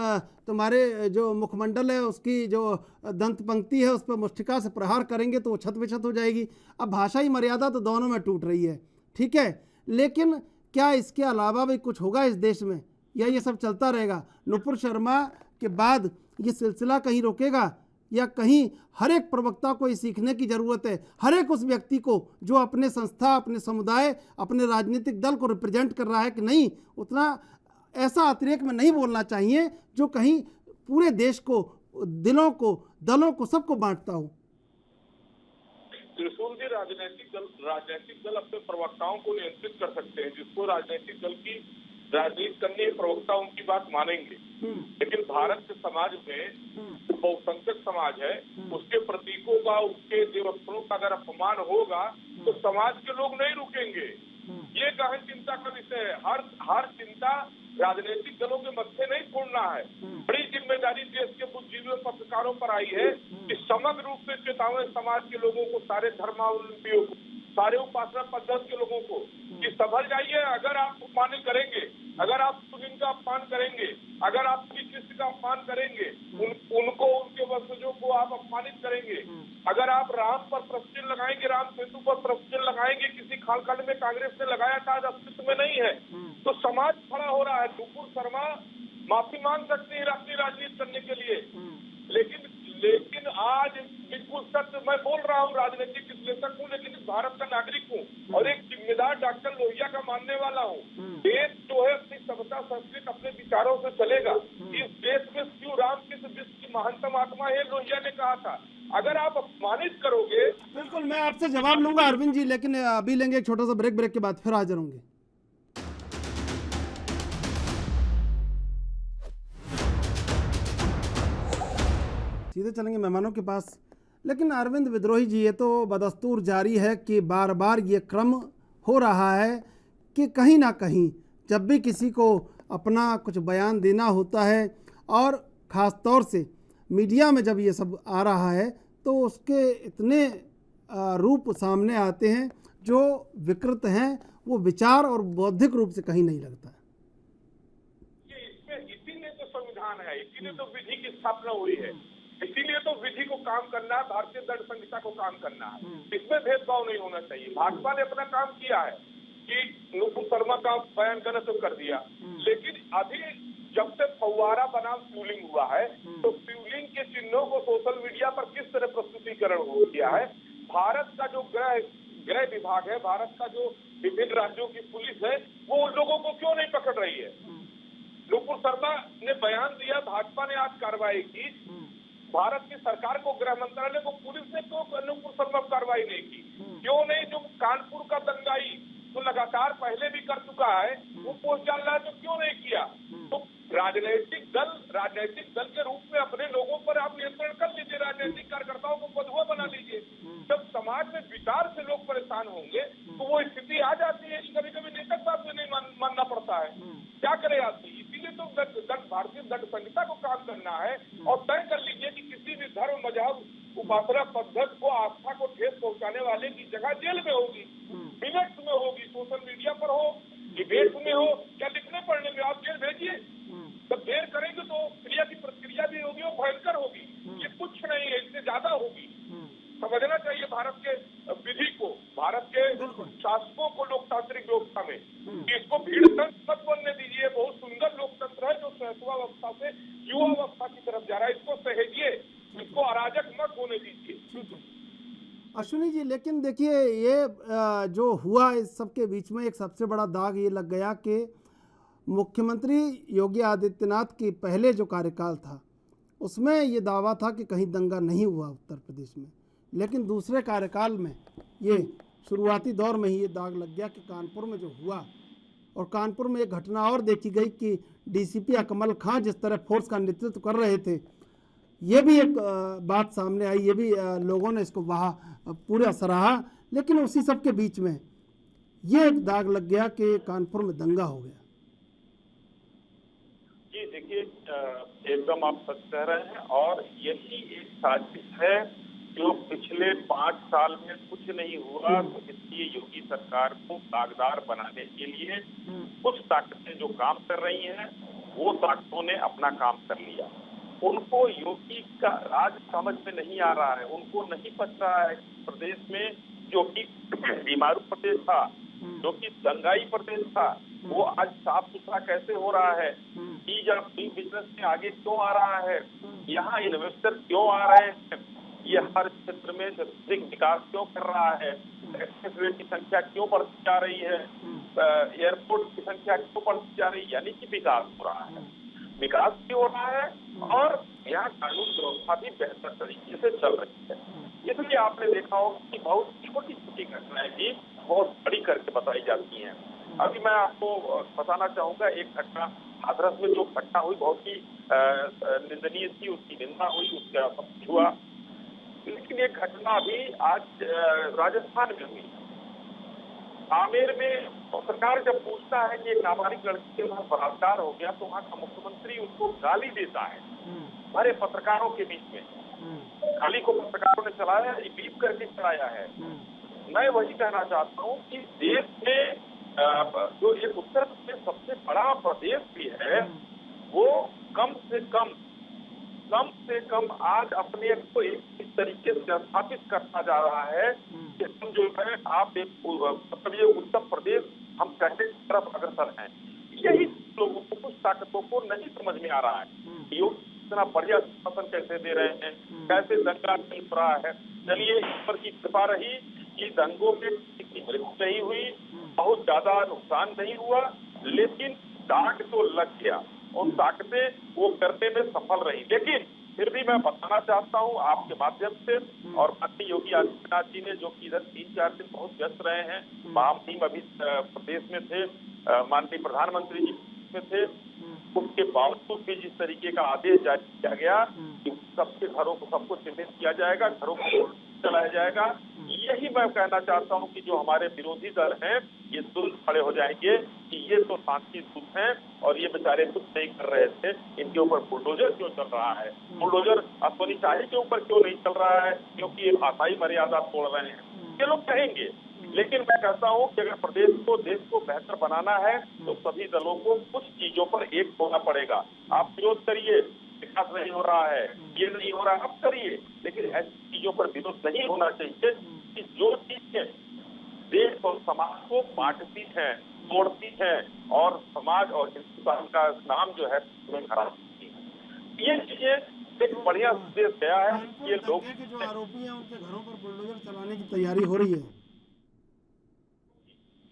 तुम्हारे जो मुखमंडल है उसकी जो दंत पंक्ति है उस पर मुष्टिका से प्रहार करेंगे तो वो छत विछत हो जाएगी। अब भाषाई मर्यादा तो दोनों में टूट रही है, ठीक है, लेकिन क्या इसके अलावा भी कुछ होगा इस देश में, या ये सब चलता रहेगा? नुपुर शर्मा के बाद ये सिलसिला कहीं रोकेगा, या कहीं हर एक प्रवक्ता को ये सीखने की ज़रूरत है, हर एक उस व्यक्ति को जो अपने संस्था, अपने समुदाय, अपने राजनीतिक दल को रिप्रेजेंट कर रहा है कि नहीं, उतना ऐसा अतिरेक में नहीं बोलना चाहिए जो कहीं पूरे देश को, दिलों को, दलों को, सबको बांटता हो। त्रिशूल जी, राजनीतिक दल अपने प्रवक्ताओं को नियंत्रित कर सकते हैं। जिसको राजनीतिक दल की राजनीति करनी है, प्रवक्ता उनकी बात मानेंगे। लेकिन भारत के समाज में बहुसंख्यक समाज है, उसके प्रतीकों का, उसके देवस्थलों का अगर अपमान होगा तो समाज के लोग नहीं रुकेंगे। ये गहन चिंता का विषय है। हर चिंता राजनीतिक दलों के मत्थे नहीं फोड़ना है। बड़ी जिम्मेदारी देश के बुद्धिजीवियों पत्रकारों पर आई है कि समग्र रूप से चेतावनी समाज के लोगों को, सारे धर्मावलंबियों को, सारे उपासना पद्धति के लोगों को कि संभल जाइए। अगर आप अपमान करेंगे, अगर आप सुनील का अपमान करेंगे, अगर आप किसी का अपमान करेंगे, उनको, उनके वंशजों को आप अपमानित करेंगे, अगर आप राम पर प्रश्न लगाएंगे, राम सेतु पर प्रश्न लगाएंगे, किसी खालखंड में कांग्रेस ने लगाया था, आज अस्तित्व में नहीं है, तो समाज खड़ा हो रहा है। नुपुर शर्मा माफी मांग सकती है अपनी राजनीति करने के लिए, लेकिन आज बिल्कुल सत्य मैं बोल रहा हूँ, राजनीतिक विश्लेषक हूँ, लेकिन भारत का नागरिक हूँ और एक जिम्मेदार डॉक्टर लोहिया का मानने वाला हूँ। देश जो है अपनी सभ्यता, संस्कृति, अपने विचारों से चलेगा। इस देश में शिव राम कृष्ण विश्व की महानतम आत्मा है, लोहिया ने कहा था। अगर आप अपमानित करोगे। बिल्कुल, मैं आपसे जवाब लूंगा अरविंद जी, लेकिन अभी लेंगे एक छोटा सा ब्रेक के बाद फिर हाजिर होंगे। सीधे चलेंगे मेहमानों के पास। लेकिन अरविंद विद्रोही जी, ये तो बदस्तूर जारी है कि बार बार ये क्रम हो रहा है कि कहीं ना कहीं जब भी किसी को अपना कुछ बयान देना होता है, और ख़ास तौर से मीडिया में जब ये सब आ रहा है, तो उसके इतने रूप सामने आते हैं जो विकृत हैं, वो विचार और बौद्धिक रूप से कहीं नहीं लगता है। इसीलिए तो संविधान है, इसीलिए तो विधि की स्थापना हुई है, इसीलिए तो विधि को काम करना है, भारतीय दंड संहिता को काम करना है। इसमें भेदभाव नहीं होना चाहिए। भाजपा ने अपना काम किया है कि नुपुर शर्मा का बयान गलत तो कर दिया, लेकिन अभी जब से फव्वारा बनाम फ्यूलिंग हुआ है, तो फ्यूलिंग के चिन्हों को सोशल मीडिया पर किस तरह प्रस्तुतिकरण हो गया है। भारत का जो गृह विभाग है, भारत का जो विभिन्न राज्यों की पुलिस है, वो उन लोगों को क्यों नहीं पकड़ रही है? नुपुर शर्मा ने बयान दिया, भाजपा ने आज कार्रवाई की, भारत की सरकार को, गृह मंत्रालय को, पुलिस ने तो नुपुर शर्मा पर कार्रवाई नहीं की। क्यों नहीं? जो कानपुर का दंगाई तो लगातार पहले भी कर चुका है, वो पोस्ट डाल रहा है, तो क्यों नहीं किया? तो राजनीतिक दल के रूप में अपने लोगों पर आप नियंत्रण कर लीजिए, राजनीतिक कार्यकर्ताओं को बंधुआ बना लीजिए। जब समाज में विचार से लोग परेशान होंगे तो वो स्थिति आ जाती है कि कभी कभी नेता साहब से नहीं मानना पड़ता है। क्या करे आदमी? इसीलिए तो भारतीय दंड संहिता को काम करना है और तय कर लीजिए कि किसी भी धर्म, मजहब, उपासना पद्धति को, आस्था को ठेस पहुंचाने वाले की जगह जेल में होगी, मिनट्स में होगी, सोशल मीडिया पर हो, डिबेट में हो, क्या लिखने पढ़ने में, आप जेल भेजिए। जब देर करेंगे तो क्रिया की प्रतिक्रिया भी होगी और भयंकर होगी। ये कुछ नहीं है, इससे ज्यादा होगी। समझना चाहिए भारत के विधि को, भारत के शासकों को, लोकतांत्रिक व्यवस्था में, कि इसको भीड़ तंत्र मत बनने दीजिए। बहुत सुंदर लोकतंत्र है जो शैशवावस्था से युवावस्था की तरफ जा रहा है, इसको सहेजिए, इसको अराजक मत होने दीजिए। अश्विनी जी, लेकिन देखिए ये जो हुआ इस सबके बीच में एक सबसे बड़ा दाग ये लग गया कि मुख्यमंत्री योगी आदित्यनाथ के पहले जो कार्यकाल था उसमें ये दावा था कि कहीं दंगा नहीं हुआ उत्तर प्रदेश में, लेकिन दूसरे कार्यकाल में ये शुरुआती दौर में ही ये दाग लग गया कि कानपुर में जो हुआ, और कानपुर में एक घटना और देखी गई कि डीसीपी अकमल खान जिस तरह फोर्स का नेतृत्व कर रहे थे, ये भी एक बात सामने आई, ये भी लोगों ने इसको वहाँ पूरा सराहा। लेकिन उसी सब के बीच में ये एक दाग लग गया कि कानपुर में दंगा हो गया। जी देखिए, एकदम आप सच कह रहे हैं, और यही एक साजिश है जो पिछले 5 साल में कुछ नहीं हुआ, तो लिए योगी सरकार को दागदार बनाने के लिए कुछ ताकतें जो काम कर रही हैं, वो ताकतों ने अपना काम कर लिया। उनको योगी का राज समझ में नहीं आ रहा है, उनको नहीं पता रहा है प्रदेश में जो कि बीमारू प्रदेश था, जो कि दंगाई प्रदेश था, वो आज साफ सुथरा कैसे हो रहा है, ईज ऑफ डूइंग बिजनेस में आगे क्यों आ रहा है, यहाँ इन्वेस्टर क्यों आ रहे हैं, ये हर क्षेत्र में सर्वाधिक विकास क्यों कर रहा है, एक्सप्रेसवे की संख्या क्यों बढ़ती जा रही है, एयरपोर्ट की संख्या क्यों बढ़ती जा रही है, यानी कि विकास हो रहा है, विकास भी हो रहा है और यहाँ कानून व्यवस्था भी बेहतर तरीके से चल रही है। इसलिए आपने देखा होगा कि बहुत छोटी छोटी घटनाएं भी बहुत बड़ी करके बताई जाती हैं। अभी मैं आपको बताना चाहूंगा एक घटना, हाथरस में जो घटना हुई बहुत ही निंदनीय थी, उसकी निंदा हुई, उसका सब हुआ, लेकिन एक घटना अभी आज राजस्थान में हुई। आमेर में सरकार जब पूछता है कि एक नाबालिग लड़की के साथ बलात्कार हो गया तो वहाँ का मुख्यमंत्री उसको गाली देता है भरे पत्रकारों के बीच में। गाली को पत्रकारों ने चलाया, बीप करके चलाया है। मैं वही कहना चाहता हूँ कि देश में जो एक उत्तर प्रदेश सबसे बड़ा प्रदेश भी है, वो कम से कम आज अपने को इस तरीके से स्थापित करता जा रहा है कि हम जो है आप एक मतलब ये उत्तर प्रदेश हम कहने की तरफ अग्रसर हैं। यही लोगों को, कुछ ताकतों को नहीं समझ में आ रहा है योग इतना बढ़िया शासन कैसे दे रहे हैं, कैसे दंगा नहीं हो रहा है। चलिए ईश्वर की कृपा रही कि दंगों में किसी की मृत्यु नहीं हुई, बहुत ज्यादा नुकसान नहीं हुआ, लेकिन दाग तो लग गया, उन ताकतें वो करने में सफल रही। लेकिन फिर भी मैं बताना चाहता हूँ आपके माध्यम से, और माननीय योगी आदित्यनाथ जी ने जो कि इधर 3-4 दिन बहुत व्यस्त रहे हैं, महामहिम अभी प्रदेश में थे, माननीय प्रधानमंत्री जी में थे, उसके बावजूद भी जिस तरीके का आदेश जारी किया गया कि सबके घरों को सबको चिन्हित किया जाएगा, घरों को चलाया जाएगा, यही मैं कहना चाहता हूं कि जो हमारे विरोधी दल हैं ये तुरंत खड़े हो जाएंगे कि ये तो शांति दूत हैं और ये बेचारे कुछ नहीं कर रहे थे, इनके ऊपर बुलडोजर क्यों चल रहा है, बुलडोजर अश्वनी शाही के ऊपर क्यों नहीं चल रहा है, क्योंकि ये भाषाई मर्यादा तोड़ रहे हैं, ये लोग कहेंगे। लेकिन मैं कहता हूं कि अगर देश को बेहतर बनाना है तो सभी दलों को कुछ चीजों पर एक होना पड़ेगा। आप विरोध करिए, विकास नहीं हो रहा है, ये नहीं हो रहा है, अब करिए, लेकिन ऐसी चीजों पर विरोध नहीं होना चाहिए कि जो चीजें देश और समाज को बांटती हैं, तोड़ती हैं और समाज और हिंदुस्तान का नाम जो है उसमें खराब होती है। ये चीजें एक बढ़िया संदेश गया है। ये लोग जो आरोपी हैं उनके घरों पर बुलडोजर चलाने की तैयारी हो रही है,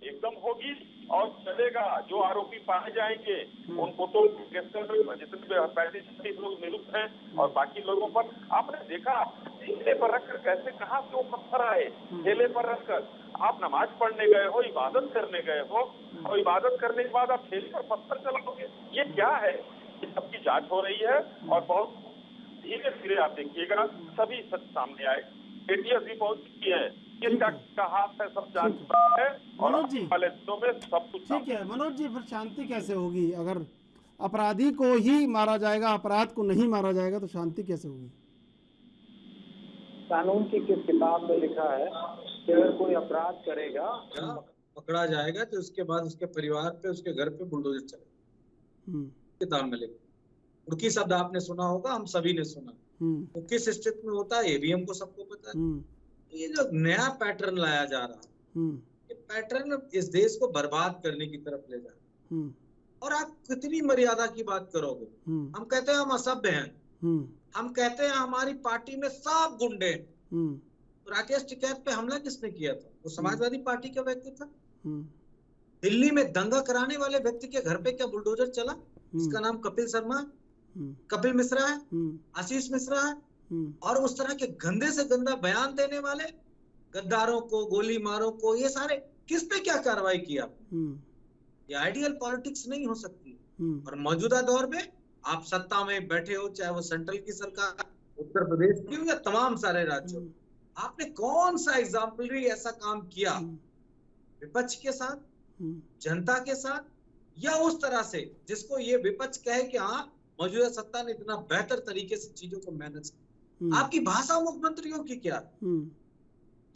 एकदम होगी और चलेगा। जो आरोपी पाए जाएंगे उनको तो जितने 35-36 लोग निरुक्त हैं और बाकी लोगों पर आपने देखा ठेले पर रखकर कैसे, कहाँ से वो पत्थर आए, ठेले पर रखकर आप नमाज पढ़ने गए हो, इबादत करने गए हो और इबादत करने के बाद आप ठेले पर पत्थर चलाओगे, ये क्या है? इस सबकी जांच हो रही है और बहुत धीरे धीरे आप देखिएगा सभी सच सामने आए। एटीएस भी पहुंच चुकी है, किसका हाथ है सब जांच है और आने वाले दिनों में सब कुछ ठीक है। मनोज जी, फिर शांति कैसे होगी? अगर अपराधी को ही मारा जाएगा, अपराध को नहीं मारा जाएगा तो शांति कैसे होगी? कानून की किस किताब में लिखा है कि अगर कोई अपराध करेगा, पकड़ा जाएगा तो उसके बाद उसके परिवार पे, उसके घर पे बुलडोजर चलेगा, किताब में लिखा। उड़की शब्द आपने सुना होगा, हम सभी ने सुना, वो किस स्थिति में होता है ये भी हमको सबको पता है। ये जो नया पैटर्न लाया जा रहा है, ये पैटर्न इस देश को बर्बाद करने की तरफ ले जा रहा है। और आप कितनी मर्यादा की बात करोगे? हम कहते हैं हम असभ्य हैं, हम कहते हैं हमारी पार्टी में सब गुंडे हैं। राकेश टिकैत पे हमला किसने किया था? वो समाजवादी पार्टी का व्यक्ति था। दिल्ली में दंगा कराने वाले व्यक्ति के घर पे क्या बुलडोजर चला? इसका नाम कपिल शर्मा, कपिल मिश्रा है, आशीष मिश्रा है। और उस तरह के गंदे से गंदा बयान देने वाले गद्दारों को, गोली मारों को, ये सारे किस पे क्या कार्रवाई किया? ये आइडियल पॉलिटिक्स नहीं हो सकती। और मौजूदा दौर में आप सत्ता में बैठे हो, चाहे वो सेंट्रल की सरकार, उत्तर प्रदेश की हो या तमाम सारे राज्यों, आपने कौन सा एग्जाम्पलरी ऐसा काम किया विपक्ष के साथ, जनता के साथ, या उस तरह से जिसको ये विपक्ष कहे कि हाँ मौजूदा सत्ता ने इतना बेहतर तरीके से चीजों को मैनेज किया? आपकी भाषा मुख्यमंत्रियों की क्या?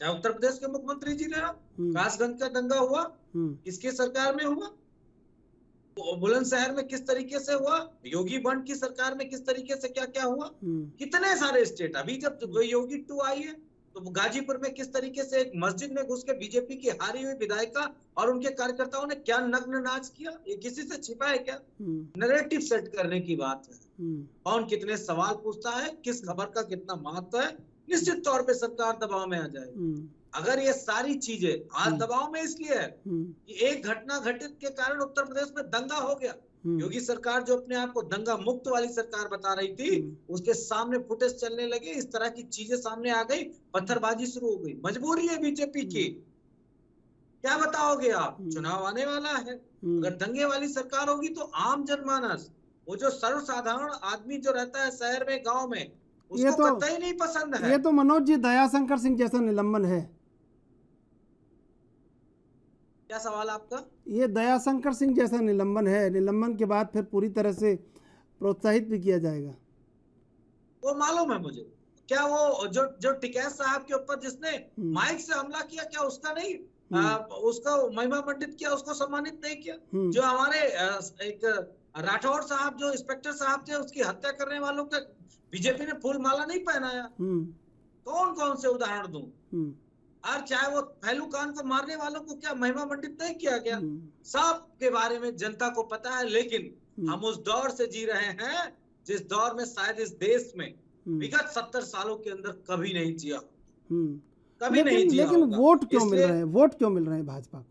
चाहे उत्तर प्रदेश के मुख्यमंत्री जी रहे, कासगंज का दंगा हुआ किसकी सरकार में हुआ, बुलंदशहर में किस तरीके से हुआ, योगी बंड की सरकार में किस तरीके से क्या क्या हुआ, कितने सारे स्टेट। अभी जब योगी 2 आई है तो गाजीपुर में किस तरीके से एक मस्जिद में घुस के बीजेपी की हारी हुई विधायिका और उनके कार्यकर्ताओं ने क्या नग्न नाच किया, ये किसी से छिपा है क्या? नैरेटिव सेट करने की बात है। कौन कितने सवाल पूछता है, किस खबर का कितना महत्व है, निश्चित तौर पे सरकार दबाव में आ जाएगी। अगर ये सारी चीजें आज दबाव में इसलिए है कि एक घटना घटित के कारण उत्तर प्रदेश में दंगा हो गया। योगी सरकार जो अपने आप को दंगा मुक्त वाली सरकार बता रही थी, उसके सामने फुटेज चलने लगे, इस तरह की चीजें सामने आ गई, पत्थरबाजी शुरू हो गई। मजबूरी है बीजेपी की, क्या बताओगे आप? चुनाव आने वाला है, अगर दंगे वाली सरकार होगी तो आम जनमानस, वो जो सर्वसाधारण आदमी जो रहता है शहर में गांव में, उसको कतई नहीं पसंद है। ये तो मनोज जी दयाशंकर सिंह जैसा निलंबन है। क्या सवाल आपका? ये दयाशंकर सिंह जैसा निलंबन है, निलंबन के बाद फिर पूरी तरह से प्रोत्साहित भी किया जाएगा। वो मालूम है मुझे। क्या वो जो टिकैत साहब के ऊपर जिसने माइक से हमला किया, क्या उसका नहीं उसका महिमा मंडित किया, उसको सम्मानित नहीं किया? जो हमारे एक राठौड़ साहब जो इंस्पेक्टर साहब थे, उसकी हत्या करने वालों का बीजेपी ने फूल माला नहीं पहनाया? कौन कौन से उदाहरण दूं? और चाहे वो फैलू खान को मारने वालों को क्या महिमा मंडित नहीं किया गया? सब के बारे में जनता को पता है, लेकिन हम उस दौर से जी रहे हैं जिस दौर में शायद इस देश में विगत 70 सालों के अंदर कभी नहीं जिया, कभी नहीं जिया। लेकिन वोट क्यों मिल रहे हैं, वोट क्यों मिल रहे हैं भाजपा को?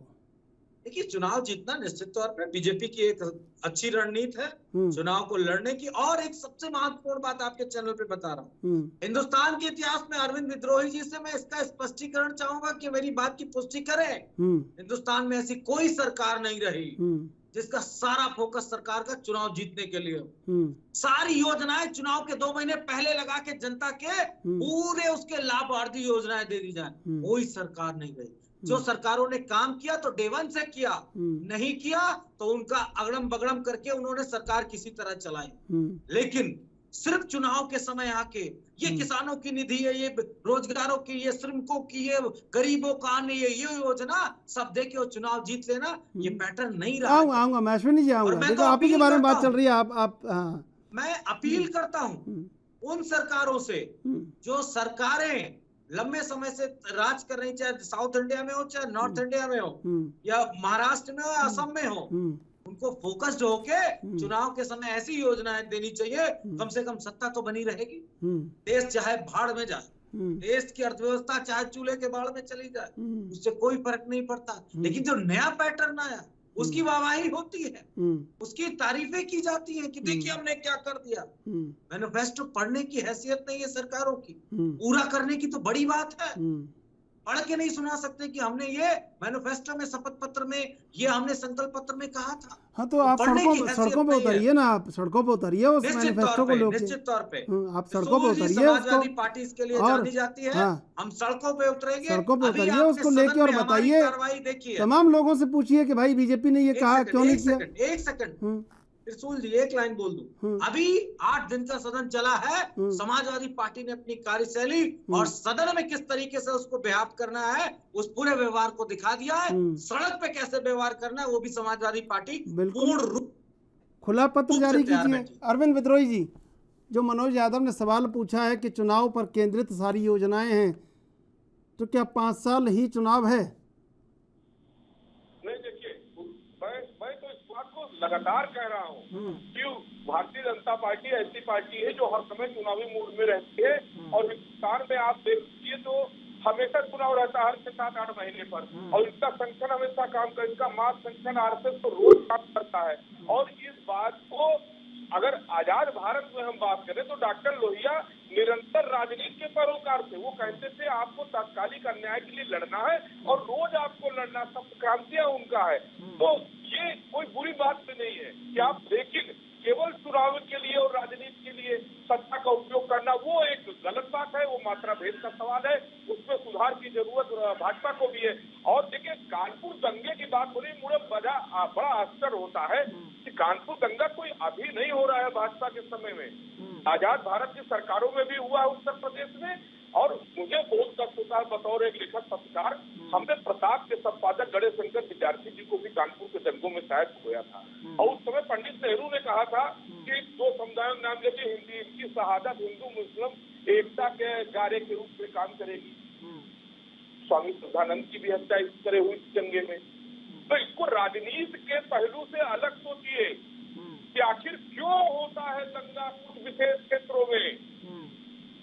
देखिए, चुनाव जीतना निश्चित तौर पे बीजेपी की एक अच्छी रणनीति है, चुनाव को लड़ने की। और एक सबसे महत्वपूर्ण बात आपके चैनल पे बता रहा हूँ, हिंदुस्तान के इतिहास में अरविंद विद्रोही जी से मैं इसका स्पष्टीकरण चाहूंगा कि मेरी बात की पुष्टि करें। हिंदुस्तान में ऐसी कोई सरकार नहीं रही जिसका सारा फोकस सरकार का चुनाव जीतने के लिए हो। सारी योजनाएं चुनाव के 2 महीने पहले लगा के जनता के पूरे उसके लाभार्थी योजनाएं दे दी जाए, कोई सरकार नहीं रही। जो सरकारों ने काम किया तो डे 1 से किया, नहीं किया तो उनका अगड़म बगड़म करके उन्होंने सरकार किसी तरह चलाई। लेकिन सिर्फ चुनाव के समय आके ये किसानों की निधि है, ये रोजगारों की, ये श्रमिकों की, ये गरीबों का आने, ये योजना सब देके वो चुनाव जीत लेना, ये पैटर्न नहीं रहा। आऊंगा मैं अश्विनी जी, आऊंगा। देखो आप ही के बारे में बात चल रही है, आप हाँ। मैं अपील करता हूँ उन सरकारों से जो सरकारें लंबे समय से राज कर रही, चाहे साउथ इंडिया में हो, चाहे नॉर्थ इंडिया में हो, या महाराष्ट्र में हो, या असम में हो, उनको फोकस्ड होके चुनाव के समय ऐसी योजनाएं देनी चाहिए, कम से कम सत्ता तो बनी रहेगी। देश चाहे भाड़ में जाए, देश की अर्थव्यवस्था चाहे चूल्हे के बाढ़ में चली जाए, उससे कोई फर्क नहीं पड़ता। लेकिन जो नया पैटर्न आया उसकी वाहवाही होती है, उसकी तारीफें की जाती हैं कि देखिए हमने क्या कर दिया। मैनिफेस्टो पढ़ने की हैसियत नहीं है सरकारों की, पूरा करने की तो बड़ी बात है। पढ़ के नहीं सुना सकते कि हमने ये मैनिफेस्टो में, शपथ पत्र में, ये हमने संकल्प पत्र में कहा था। हाँ, तो आप सड़कों पे उतरिए ना, आप सड़कों पे उतरिए उस मैनिफेस्टो को लोग, निश्चित तौर पे आप सड़कों पे उतरिए। समाजवादी पार्टी इसके लिए जानी जाती है। हम सड़कों पे उतरेंगे, सड़कों पे उतरिए, उसको लेके और बताइए, देखिए तमाम लोगों से पूछिए कि भाई बीजेपी ने ये कहा क्यों नहीं किया। एक सेकंड त्रिशूल जी, एक लाइन बोल दूं। अभी 8 दिन का सदन चला है, समाजवादी पार्टी ने अपनी कार्यशैली और सदन में किस तरीके से उसको बेहाब करना है, उस पूरे व्यवहार को दिखा दिया है। सड़क पे कैसे व्यवहार करना है वो भी समाजवादी पार्टी पूर्ण रूप खुला पत्र जारी कीजिए। अरविंद विद्रोही जी, जो मनोज यादव ने सवाल पूछा है कि चुनाव पर केंद्रित सारी योजनाएं हैं, तो क्या 5 साल ही चुनाव है? लगातार कह रहा हूँ कि भारतीय जनता पार्टी ऐसी पार्टी है जो हर समय चुनावी मूड में रहती है, और हिंदुस्तान में आप देखिए तो हमेशा चुनाव रहता है हर 7-8 महीने पर, और इनका संगठन हमेशा काम कर, इनका मास संगठन आरएसएस तो रोज काम करता है। और इस बात को अगर आजाद भारत में हम बात करें तो डॉक्टर लोहिया निरंतर राजनीति के पैरोकार थे। वो कहते थे आपको तात्कालिक अन्याय के लिए लड़ना है और रोज आपको लड़ना, सब क्रांतियां उनका है। तो ये कोई बुरी बात भी नहीं है कि आप, लेकिन केवल चुनाव के लिए और राजनीति के लिए सत्ता का उपयोग करना वो एक गलत बात है, वो मात्रा भेद का सवाल है, उसमें सुधार की जरूरत भाजपा को भी है। और देखिए, कानपुर दंगे की बात हो रही, मुझे बड़ा आश्चर्य होता है कि कानपुर दंगा कोई अभी नहीं हो रहा है भाजपा के समय में, आजाद भारत की सरकारों में भी हुआ है उत्तर प्रदेश में, और मुझे बहुत कष्ट होता है बतौर एक लेखक पत्रकार। हमने प्रताप के संपादक गणेश शंकर विद्यार्थी जी को भी कानपुर के दंगों में शायद खोया था, और उस समय पंडित नेहरू ने कहा था कि दो समुदायों नाम लेके हिंदी की शहादत हिंदू मुस्लिम एकता के गारे के रूप में काम करेगी। स्वामी श्रद्धानंद की भी हत्या इस तरह हुई दंगे में। तो इसको राजनीति के पहलू से अलग सोचिए कि आखिर क्यों होता है दंगा कुछ विशेष क्षेत्रों में।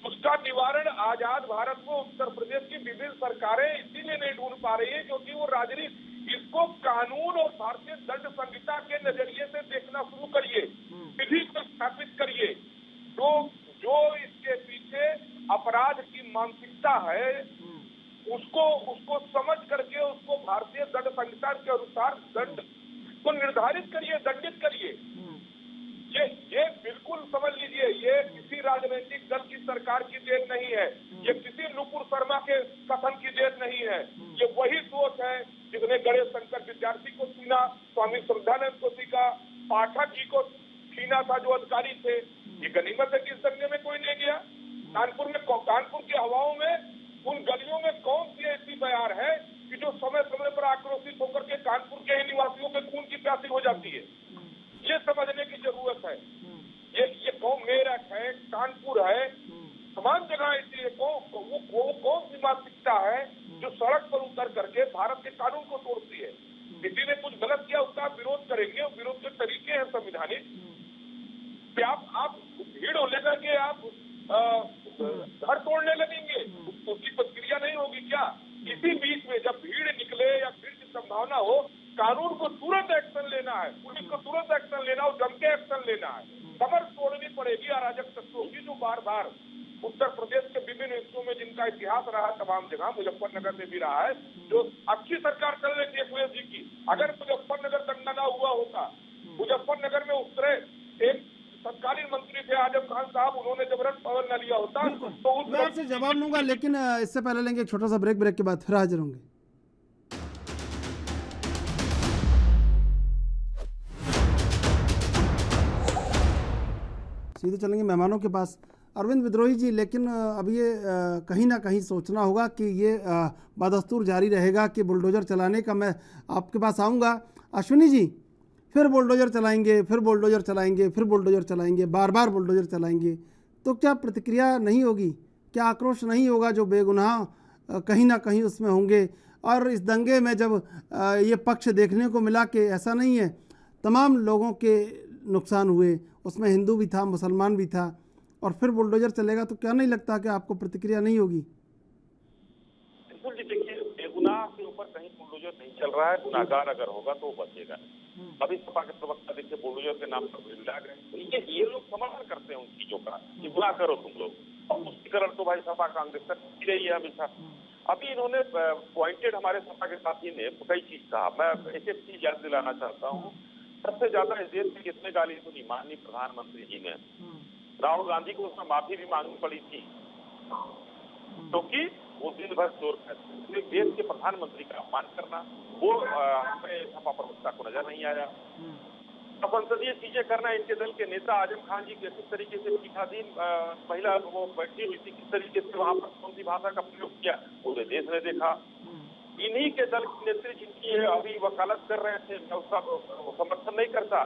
उसका निवारण आजाद भारत में उत्तर प्रदेश की विभिन्न सरकारें इसीलिए नहीं ढूंढ पा रही है क्योंकि वो राजनीति, इसको कानून और भारतीय दंड संहिता के नजरिए से देखना शुरू करिए, विधि को स्थापित करिए। जो इसके पीछे अपराध की मानसिकता है उसको समझ करके उसको भारतीय दंड संहिता के अनुसार दंड को निर्धारित करिए, दंडित करिए। ये बिल्कुल समझ लीजिए, ये किसी राजनीतिक दल की सरकार की देन नहीं है, ये किसी नुपुर शर्मा के कथन की देन नहीं है। ये वही सोच है जिसने गणेश शंकर विद्यार्थी को छीना, स्वामी श्रद्धानंद को सीखा, पाठक जी को छीना था जो अधिकारी थे। ये गनीमत है कि इस दंगे में कोई नहीं गया। कानपुर की हवाओं में उन गलियों में कौन सी ऐसी बयार है कि जो समय समय पर आक्रोशित होकर के कानपुर के ही निवासियों के खून की प्यासी हो जाती है। ये समझने की जरूरत है। ये कौन मेरठ है, कानपुर है, तमाम जगह ऐसी है। वो कौन सी मानसिकता है जो सड़क पर उतर करके भारत के कानून को तोड़ती है। किसी ने कुछ गलत किया उसका आप विरोध करेंगे, विरोध के तरीके हैं संविधानिक। आप भीड़ लेकर के आप घर तोड़ने लगेंगे, उसकी प्रतिक्रिया नहीं होगी क्या? इसी बीच में जब भीड़ निकले या भीड़ की संभावना हो, कानून को तुरंत एक्शन लेना है, पुलिस को तुरंत एक्शन लेना और जम के एक्शन लेना है। कमर तोड़नी पड़ेगी अराजक तत्वों की जो बार बार उत्तर प्रदेश के विभिन्न हिस्सों में जिनका इतिहास रहा है, तमाम जगह मुजफ्फरनगर में भी रहा है, जो अच्छी सरकार चल रही थी अखिलेश जी की। अगर मुजफ्फरनगर दंगा ना हुआ होता, मुजफ्फरनगर में उस तरह एक तत्कालीन मंत्री थे आजम खान साहब, उन्होंने जबरन पवन न लिया होता तो मैं आपसे जवाब लूंगा, लेकिन इससे पहले लेंगे एक छोटा सा ब्रेक के बाद फिर हाजिर होंगे। सीधे चलेंगे मेहमानों के पास। अरविंद विद्रोही जी, लेकिन अब ये कहीं ना कहीं सोचना होगा कि ये बदस्तूर जारी रहेगा कि बुलडोजर चलाने का। मैं आपके पास आऊँगा। अश्विनी जी, फिर बुलडोजर चलाएंगे, फिर बुलडोजर चलाएंगे, फिर बुलडोजर चलाएंगे, बार बार बुलडोजर चलाएंगे, तो क्या प्रतिक्रिया नहीं होगी? क्या आक्रोश नहीं होगा जो बेगुनाह कहीं ना कहीं उसमें होंगे? और इस दंगे में जब ये पक्ष देखने को मिला कि ऐसा नहीं है, तमाम लोगों के नुकसान हुए, उसमें हिंदू भी था, मुसलमान भी था, और फिर बुलडोजर चलेगा, तो क्या नहीं लगता कि आपको प्रतिक्रिया नहीं होगी? बिल्कुल जी, देखिए बेगुनाह के ऊपर कहीं बुलडोजर नहीं चल रहा है। गुनाहगार अगर होगा तो वो बचेगा। अभी सपा के प्रवक्ता देखिए बुलडोजर के नाम पर भिड़ा गए। ये लोग समर्थन करते हैं उन चीजों का कि गुनाह करो तुम लोग, और पुष्टिकरण तो भाई सपा कांग्रेस तक की रही है हमेशा। अभी इन्होंने पॉइंटेड हमारे सपा के साथी ने कई चीज कहा, मैं एक एक चीज याद दिलाना चाहता हूँ। सबसे ज्यादा इस देश में किसने गाली सुनी? माननीय प्रधानमंत्री जी ने। राहुल गांधी को उसमें माफी भी मांगनी पड़ी थी क्योंकि वो दिन भर चोर करते। देश के प्रधानमंत्री का अपमान करना, वो हमें सपा प्रवक्ता को नजर नहीं आया। संसदीय चीजें करना, इनके दल के नेता आजम खान जी किस तरीके से पीठाधीन महिला वो बैठी हुई थी, किस तरीके से वहां पर कौन सी भाषा का प्रयोग किया, पूरे देश ने देखा। इन्हीं के दल के नेत्री जिनकी अभी वकालत कर रहे थे, मैं उसका समर्थन नहीं करता।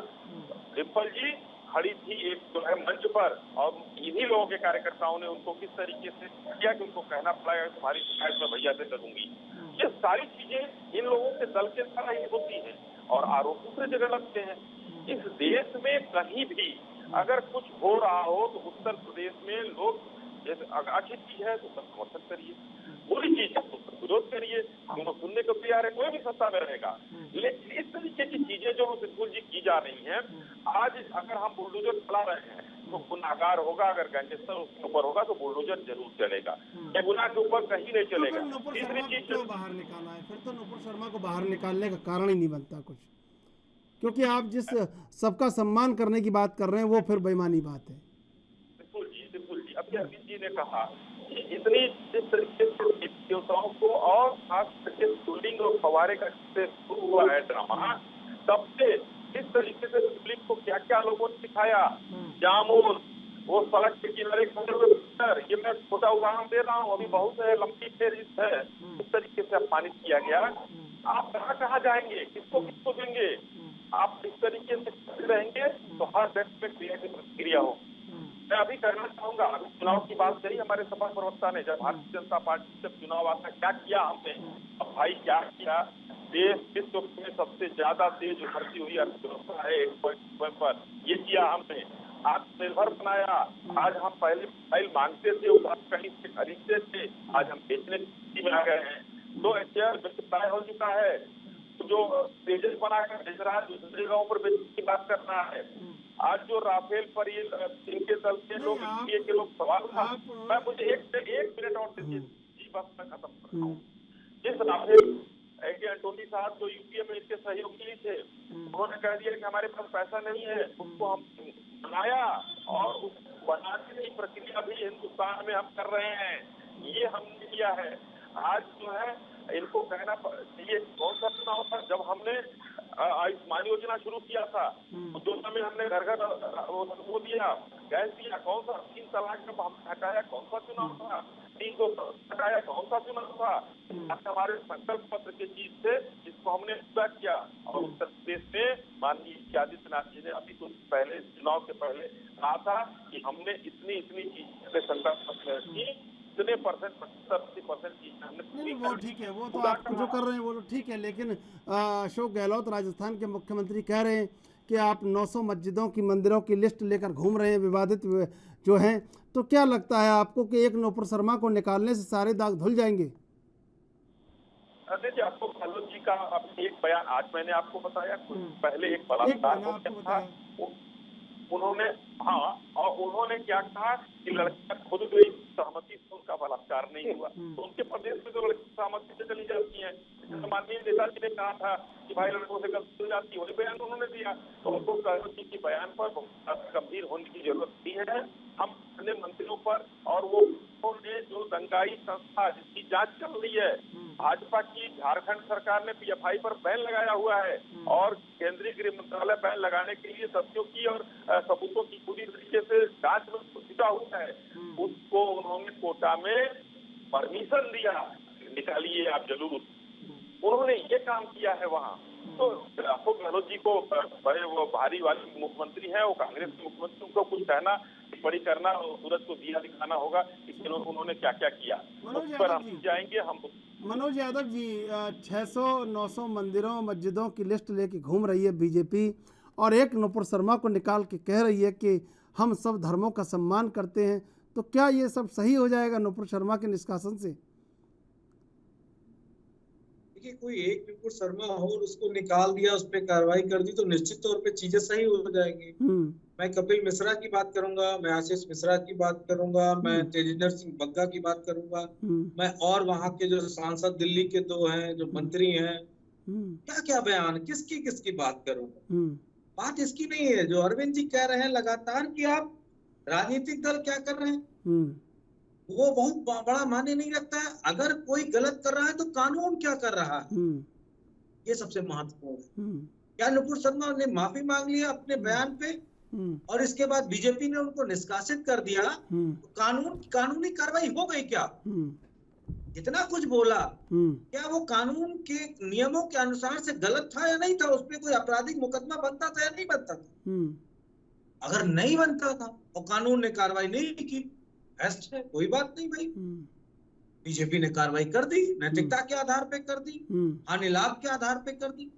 डिम्पल जी खड़ी थी एक जो है मंच पर, और इन्हीं लोगों के कार्यकर्ताओं ने उनको किस तरीके से किया कि उनको कहना पड़ा तुम्हारी शिकायत मैं भैया से करूंगी। ये सारी चीजें इन लोगों के दल के तरह ही होती हैं और आरोप दूसरी जगह लगते हैं। इस देश में कहीं भी अगर कुछ हो रहा हो तो उत्तर प्रदेश में लोग जैसे अच्छी चीज है तो उसका समर्थन करिए, बुरी चीज है तो उसका विरोध करिए। हम लोग सुनने को तैयार है, कोई भी सत्ता में रहेगा। लेकिन इस तरीके की चीजें जो बिल्कुल जी की जा रही हैं, आज अगर हम बुलडोजर चला रहे हैं तो गुनाहगार होगा, अगर गैंगस्टर उसके ऊपर होगा तो बुलडोजर जरूर चलेगा। ये गुनाह के ऊपर कहीं नहीं चलेगा। तीसरी चीज क्यों बाहर निकाला है? फिर तो नुपुर शर्मा को बाहर निकालने का कारण ही नहीं बनता कुछ, क्योंकि आप जिस सबका सम्मान करने की बात कर रहे हैं वो फिर बेईमानी बात है। बिल्कुल जी। अभी अरविंद जी ने कहा इतनी जिस तरीके से देवताओं को और खास करके शूटिंग और फवारे का शुरू हुआ है ड्रामा, तब से इस तरीके से पब्लिक को क्या क्या लोगों ने सिखाया, जामुन वो सड़क के किनारे खड़े हुए पत्थर, ये मैं छोटा उदाहरण दे रहा हूँ, अभी बहुत है, लंबी फेरिस्त है, इस तरीके से अपमानित किया गया। आप कहाँ जाएंगे, किसको किसको देंगे? आप इस तरीके से करते रहेंगे तो हर व्यक्ति में क्रिया की प्रतिक्रिया हो। मैं अभी करना चाहूंगा, अभी चुनाव की बात कही हमारे सपा प्रवक्ता ने, जब भारतीय जनता पार्टी से चुनाव आता क्या किया हमने, अब भाई क्या किया, देश विश्व में सबसे ज्यादा तेज उभरती हुई अर्थव्यवस्था है 1.1 पर, ये किया हमने, आत्मनिर्भर बनाया। आज हम पहले फाइल मांगते थे, उधार कहीं से खरीदते थे, आज हम बेचने की स्थिति में आ गए हैं। तो शेयर तय हो चुका है, जो तेजस बनाकर बेच रहा है, दूसरे जगहों पर बेचने की बात कर रहा है। आज जो राफेल पर ये इनके दल के लोग, इंडिया के लोग सवाल उठा, मैं मुझे एक मिनट और दीजिए जी, बस मैं खत्म कर रहा हूँ। जिस राफेल एके एंटोनी साहब जो यूपीए में इनके सहयोगी थे, उन्होंने कह दिया कि हमारे पास पैसा नहीं है, उसको हम बनाया और उस बनाने की प्रक्रिया भी हिंदुस्तान में हम कर रहे हैं, ये हमने किया है। आज जो है इनको कहना चाहिए, कौन सा चुनाव था जब हमने आयुष्मान योजना शुरू किया था, उस समय हमने घर घर वो दिया, गैस दिया, कौन सा 3 तलाक जब हम हटाया, कौन सा चुनाव था, 300 हटाया, कौन सा चुनाव था? हमारे संकल्प पत्र की चीज थे जिसको हमने पूरा किया। और उत्तर प्रदेश में माननीय आदित्यनाथ जी ने अभी कुछ पहले, चुनाव के पहले कहा था कि हमने इतनी चीज संकल्प पत्र में रखी, इतने परसेंट 70-80% चीजें हमने। वो ठीक है, वो तो आप जो कर रहे हैं वो तो ठीक है, लेकिन अशोक गहलोत राजस्थान के मुख्यमंत्री कह रहे हैं कि आप 900 मस्जिदों की, मंदिरों की लिस्ट लेकर घूम रहे हैं, विवादित जो हैं, तो क्या लगता है आपको कि एक नूपुर शर्मा को निकालने से सारे दाग धुल जाएंगे? देखिए, अशोक गहलोत जी का अभी एक बयान आज मैंने आपको बताया, कुछ पहले एक बलात्कार हो गया था, उन्होंने, हाँ, और उन्होंने क्या कहा कि लड़कियां खुद गई सहमति से, उनका बलात्कार नहीं हुआ। तो उनके प्रदेश में तो लड़की सहमति से चली जाती है। माननीय नेताजी ने कहा था कि भाई लड़कों से गलती हो जाती है, वही बयान उन्होंने दिया। तो उनको गहलोत जी के बयान पर बहुत गंभीर होने की जरूरत नहीं है। हम अपने मंत्रियों पर, और वो ने जो दंगाई संस्था जिसकी जांच चल रही है, भाजपा की झारखंड सरकार ने पीएफआई पर बैन लगाया हुआ है, और केंद्रीय गृह मंत्रालय बैन लगाने के लिए तथ्यों की और सबूतों की पूरी तरीके से जांच में जुटा हुआ है। उसको उन्होंने कोटा में परमिशन दिया, निकालिए आप जरूर, उन्होंने ये काम किया है वहाँ। तो अशोक गहलोत जी को बड़े वो भारी वाले मुख्यमंत्री हैं, वो कांग्रेस के मुख्यमंत्री, उनको कुछ कहना, टिप्पणी करना, सूरज को दिया दिखाना होगा कि उन्होंने क्या क्या किया, उस पर हम जाएंगे। हम मनोज यादव जी, 600-900 मंदिरों मस्जिदों की लिस्ट लेके घूम रही है बीजेपी, और एक नूपुर शर्मा को निकाल के कह रही है कि हम सब धर्मों का सम्मान करते हैं, तो क्या ये सब सही हो जाएगा नूपुर शर्मा के निष्कासन से? देखिए, कोई एक नूपुर शर्मा हो और उसको निकाल दिया, उस पर कार्रवाई कर दी, तो निश्चित तौर पे चीजें सही हो जाएंगी। मैं कपिल मिश्रा की बात करूंगा, मैं आशीष मिश्रा की बात करूंगा, मैं तेजिंदर सिंह बग्गा की बात करूंगा, मैं और वहाँ के जो सांसद दिल्ली के 2 हैं, जो मंत्री हैं, क्या क्या बयान, किसकी बात करूंगा। बात इसकी नहीं है जो अरविंद जी कह रहे हैं लगातार कि आप राजनीतिक दल क्या कर रहे हैं, वो बहुत बड़ा मायने नहीं रखता है। अगर कोई गलत कर रहा है तो कानून क्या कर रहा है, ये सबसे महत्वपूर्ण है। क्या नूपुर शर्मा ने माफी मांग लिया अपने बयान पे, और इसके बाद बीजेपी ने उनको निष्कासित कर दिया, तो कानूनी कार्रवाई हो गई क्या? जितना कुछ बोला, क्या वो कानून के नियमों के अनुसार से गलत था या नहीं था? उस पर कोई आपराधिक मुकदमा बनता था या नहीं बनता था? अगर नहीं बनता था और कानून ने कार्रवाई नहीं की, बेस्ट है, कोई बात नहीं भाई। बीजेपी ने कार्रवाई कर दी, नैतिकता के आधार पे कर दी, हानि लाभ के आधार पे कर दी,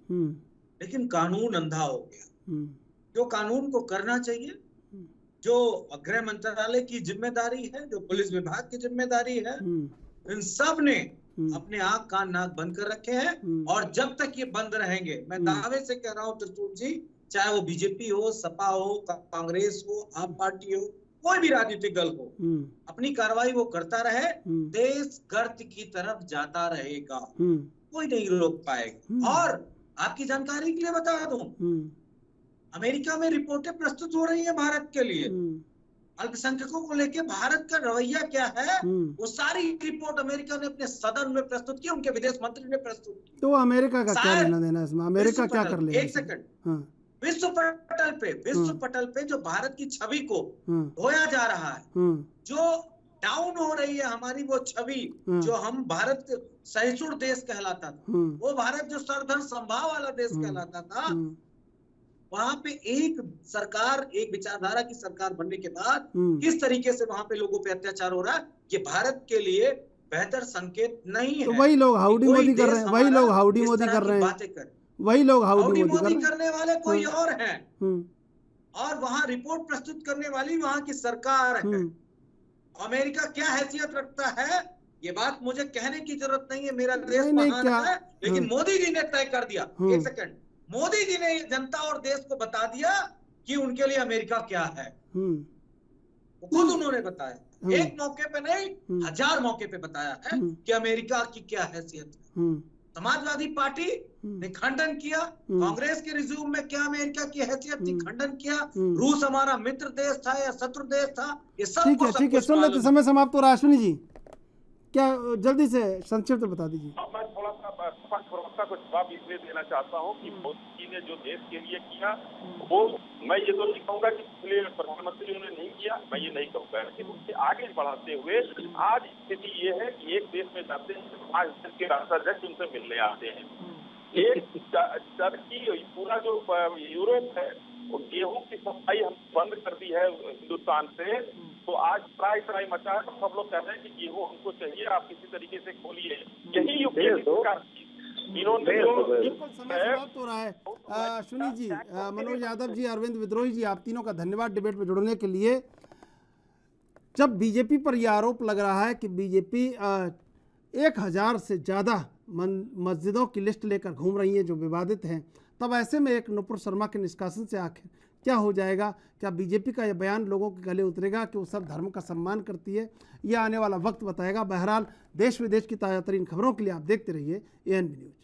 लेकिन कानून अंधा हो गया। जो कानून को करना चाहिए, जो गृह मंत्रालय की जिम्मेदारी है, जो पुलिस विभाग की जिम्मेदारी है, इन सब ने अपने आंख कान नाक बंद कर रखे हैं, और जब तक ये बंद रहेंगे, मैं दावे से कह रहा हूँ त्रिशूल जी, चाहे वो बीजेपी हो, सपा हो, कांग्रेस हो, आप पार्टी हो, कोई भी राजनीतिक दल हो, अपनी कार्रवाई वो करता रहे, देश गर्त की तरफ जाता रहेगा, कोई नहीं रोक पाएगा। और आपकी जानकारी के लिए बता दूं, अमेरिका में रिपोर्टें प्रस्तुत हो रही है भारत के लिए, अल्पसंख्यकों को लेकर भारत का रवैया क्या है, वो सारी रिपोर्ट अमेरिका ने अपने सदन में प्रस्तुत की, उनके विदेश मंत्री ने प्रस्तुत की। तो अमेरिका का क्या लेना देना इसमें? अमेरिका क्या कर लेगा? एक सेकंड, विश्व पटल पे जो भारत की छवि को धोया जा रहा है, जो डाउन हो रही है हमारी वो छवि, जो हम भारत सहिष्णु देश कहलाता था, वो भारत जो सर्वधर्म समभाव वाला देश कहलाता था, वहां पे एक सरकार, एक विचारधारा की सरकार बनने के बाद किस तरीके से वहां पे लोगों पे अत्याचार हो रहा है, ये भारत के लिए बेहतर संकेत नहीं है। तो वही लोग हाउडी मोदी कर रहे हैं, वही लोग हाउडी मोदी कर रहे हैं, बातें कर, वही लोग हाउडी मोदी करने वाले कोई और हैं, और वहां रिपोर्ट प्रस्तुत करने वाली वहां की सरकार है। अमेरिका क्या हैसियत रखता है ये बात मुझे कहने की जरूरत नहीं है, मेरा देश महान है, लेकिन मोदी जी ने तय कर दिया। एक सेकंड, मोदी जी ने जनता और देश को बता दिया कि उनके लिए अमेरिका क्या है, वो खुद उन्होंने बताया, एक मौके पे नहीं 1000 मौके पे बताया है कि अमेरिका की क्या हैसियत है। समाजवादी पार्टी ने खंडन किया, कांग्रेस के रिज्यूम में क्या अमेरिका की हैसियत थी, खंडन किया, रूस हमारा मित्र देश था या शत्रु देश था, ये सब ठीक है, सुन लेते, समय समाप्त हो रहा है। अश्विनी जी, क्या जल्दी से संक्षिप्त बता दीजिए। मैं थोड़ा सा प्रवक्ता को जवाब इसलिए देना चाहता हूँ कि मोदी जी ने जो देश के लिए किया, वो मैं ये तो नहीं कहूँगा कि पिछले प्रधानमंत्री ने नहीं किया, मैं ये नहीं कहूँगा, लेकिन उसके आगे बढ़ाते हुए आज स्थिति ये है कि एक देश में जाते हैं, 5 देश के राष्ट्राध्यक्ष उनसे मिलने आते हैं। एक टर्की, पूरा जो यूरोप है, वो गेहूं की सप्लाई हम बंद कर दी है हिंदुस्तान से, तो आज ट्राई मचा है, तो सब लोग कह रहे हैं कि गेहूं हमको चाहिए, आप किसी तरीके से खोलिए। यही यूपीए की सरकार इन्होंने बिल्कुल समय समाप्त हो रहा है। अश्विनी जी, मनोज यादव जी, अरविंद विद्रोही जी, आप तीनों का धन्यवाद डिबेट में जुड़ने के लिए। जब बीजेपी पर यह आरोप लग रहा है कि बीजेपी 1000 से ज़्यादा मस्जिदों की लिस्ट लेकर घूम रही हैं जो विवादित हैं, तब ऐसे में एक नुपुर शर्मा के निष्कासन से आखिर क्या हो जाएगा? क्या बीजेपी का यह बयान लोगों के गले उतरेगा कि वो सब धर्म का सम्मान करती है? यह आने वाला वक्त बताएगा। बहरहाल देश विदेश की ताज़ा तरीन खबरों के लिए आप देखते रहिए ANB न्यूज़।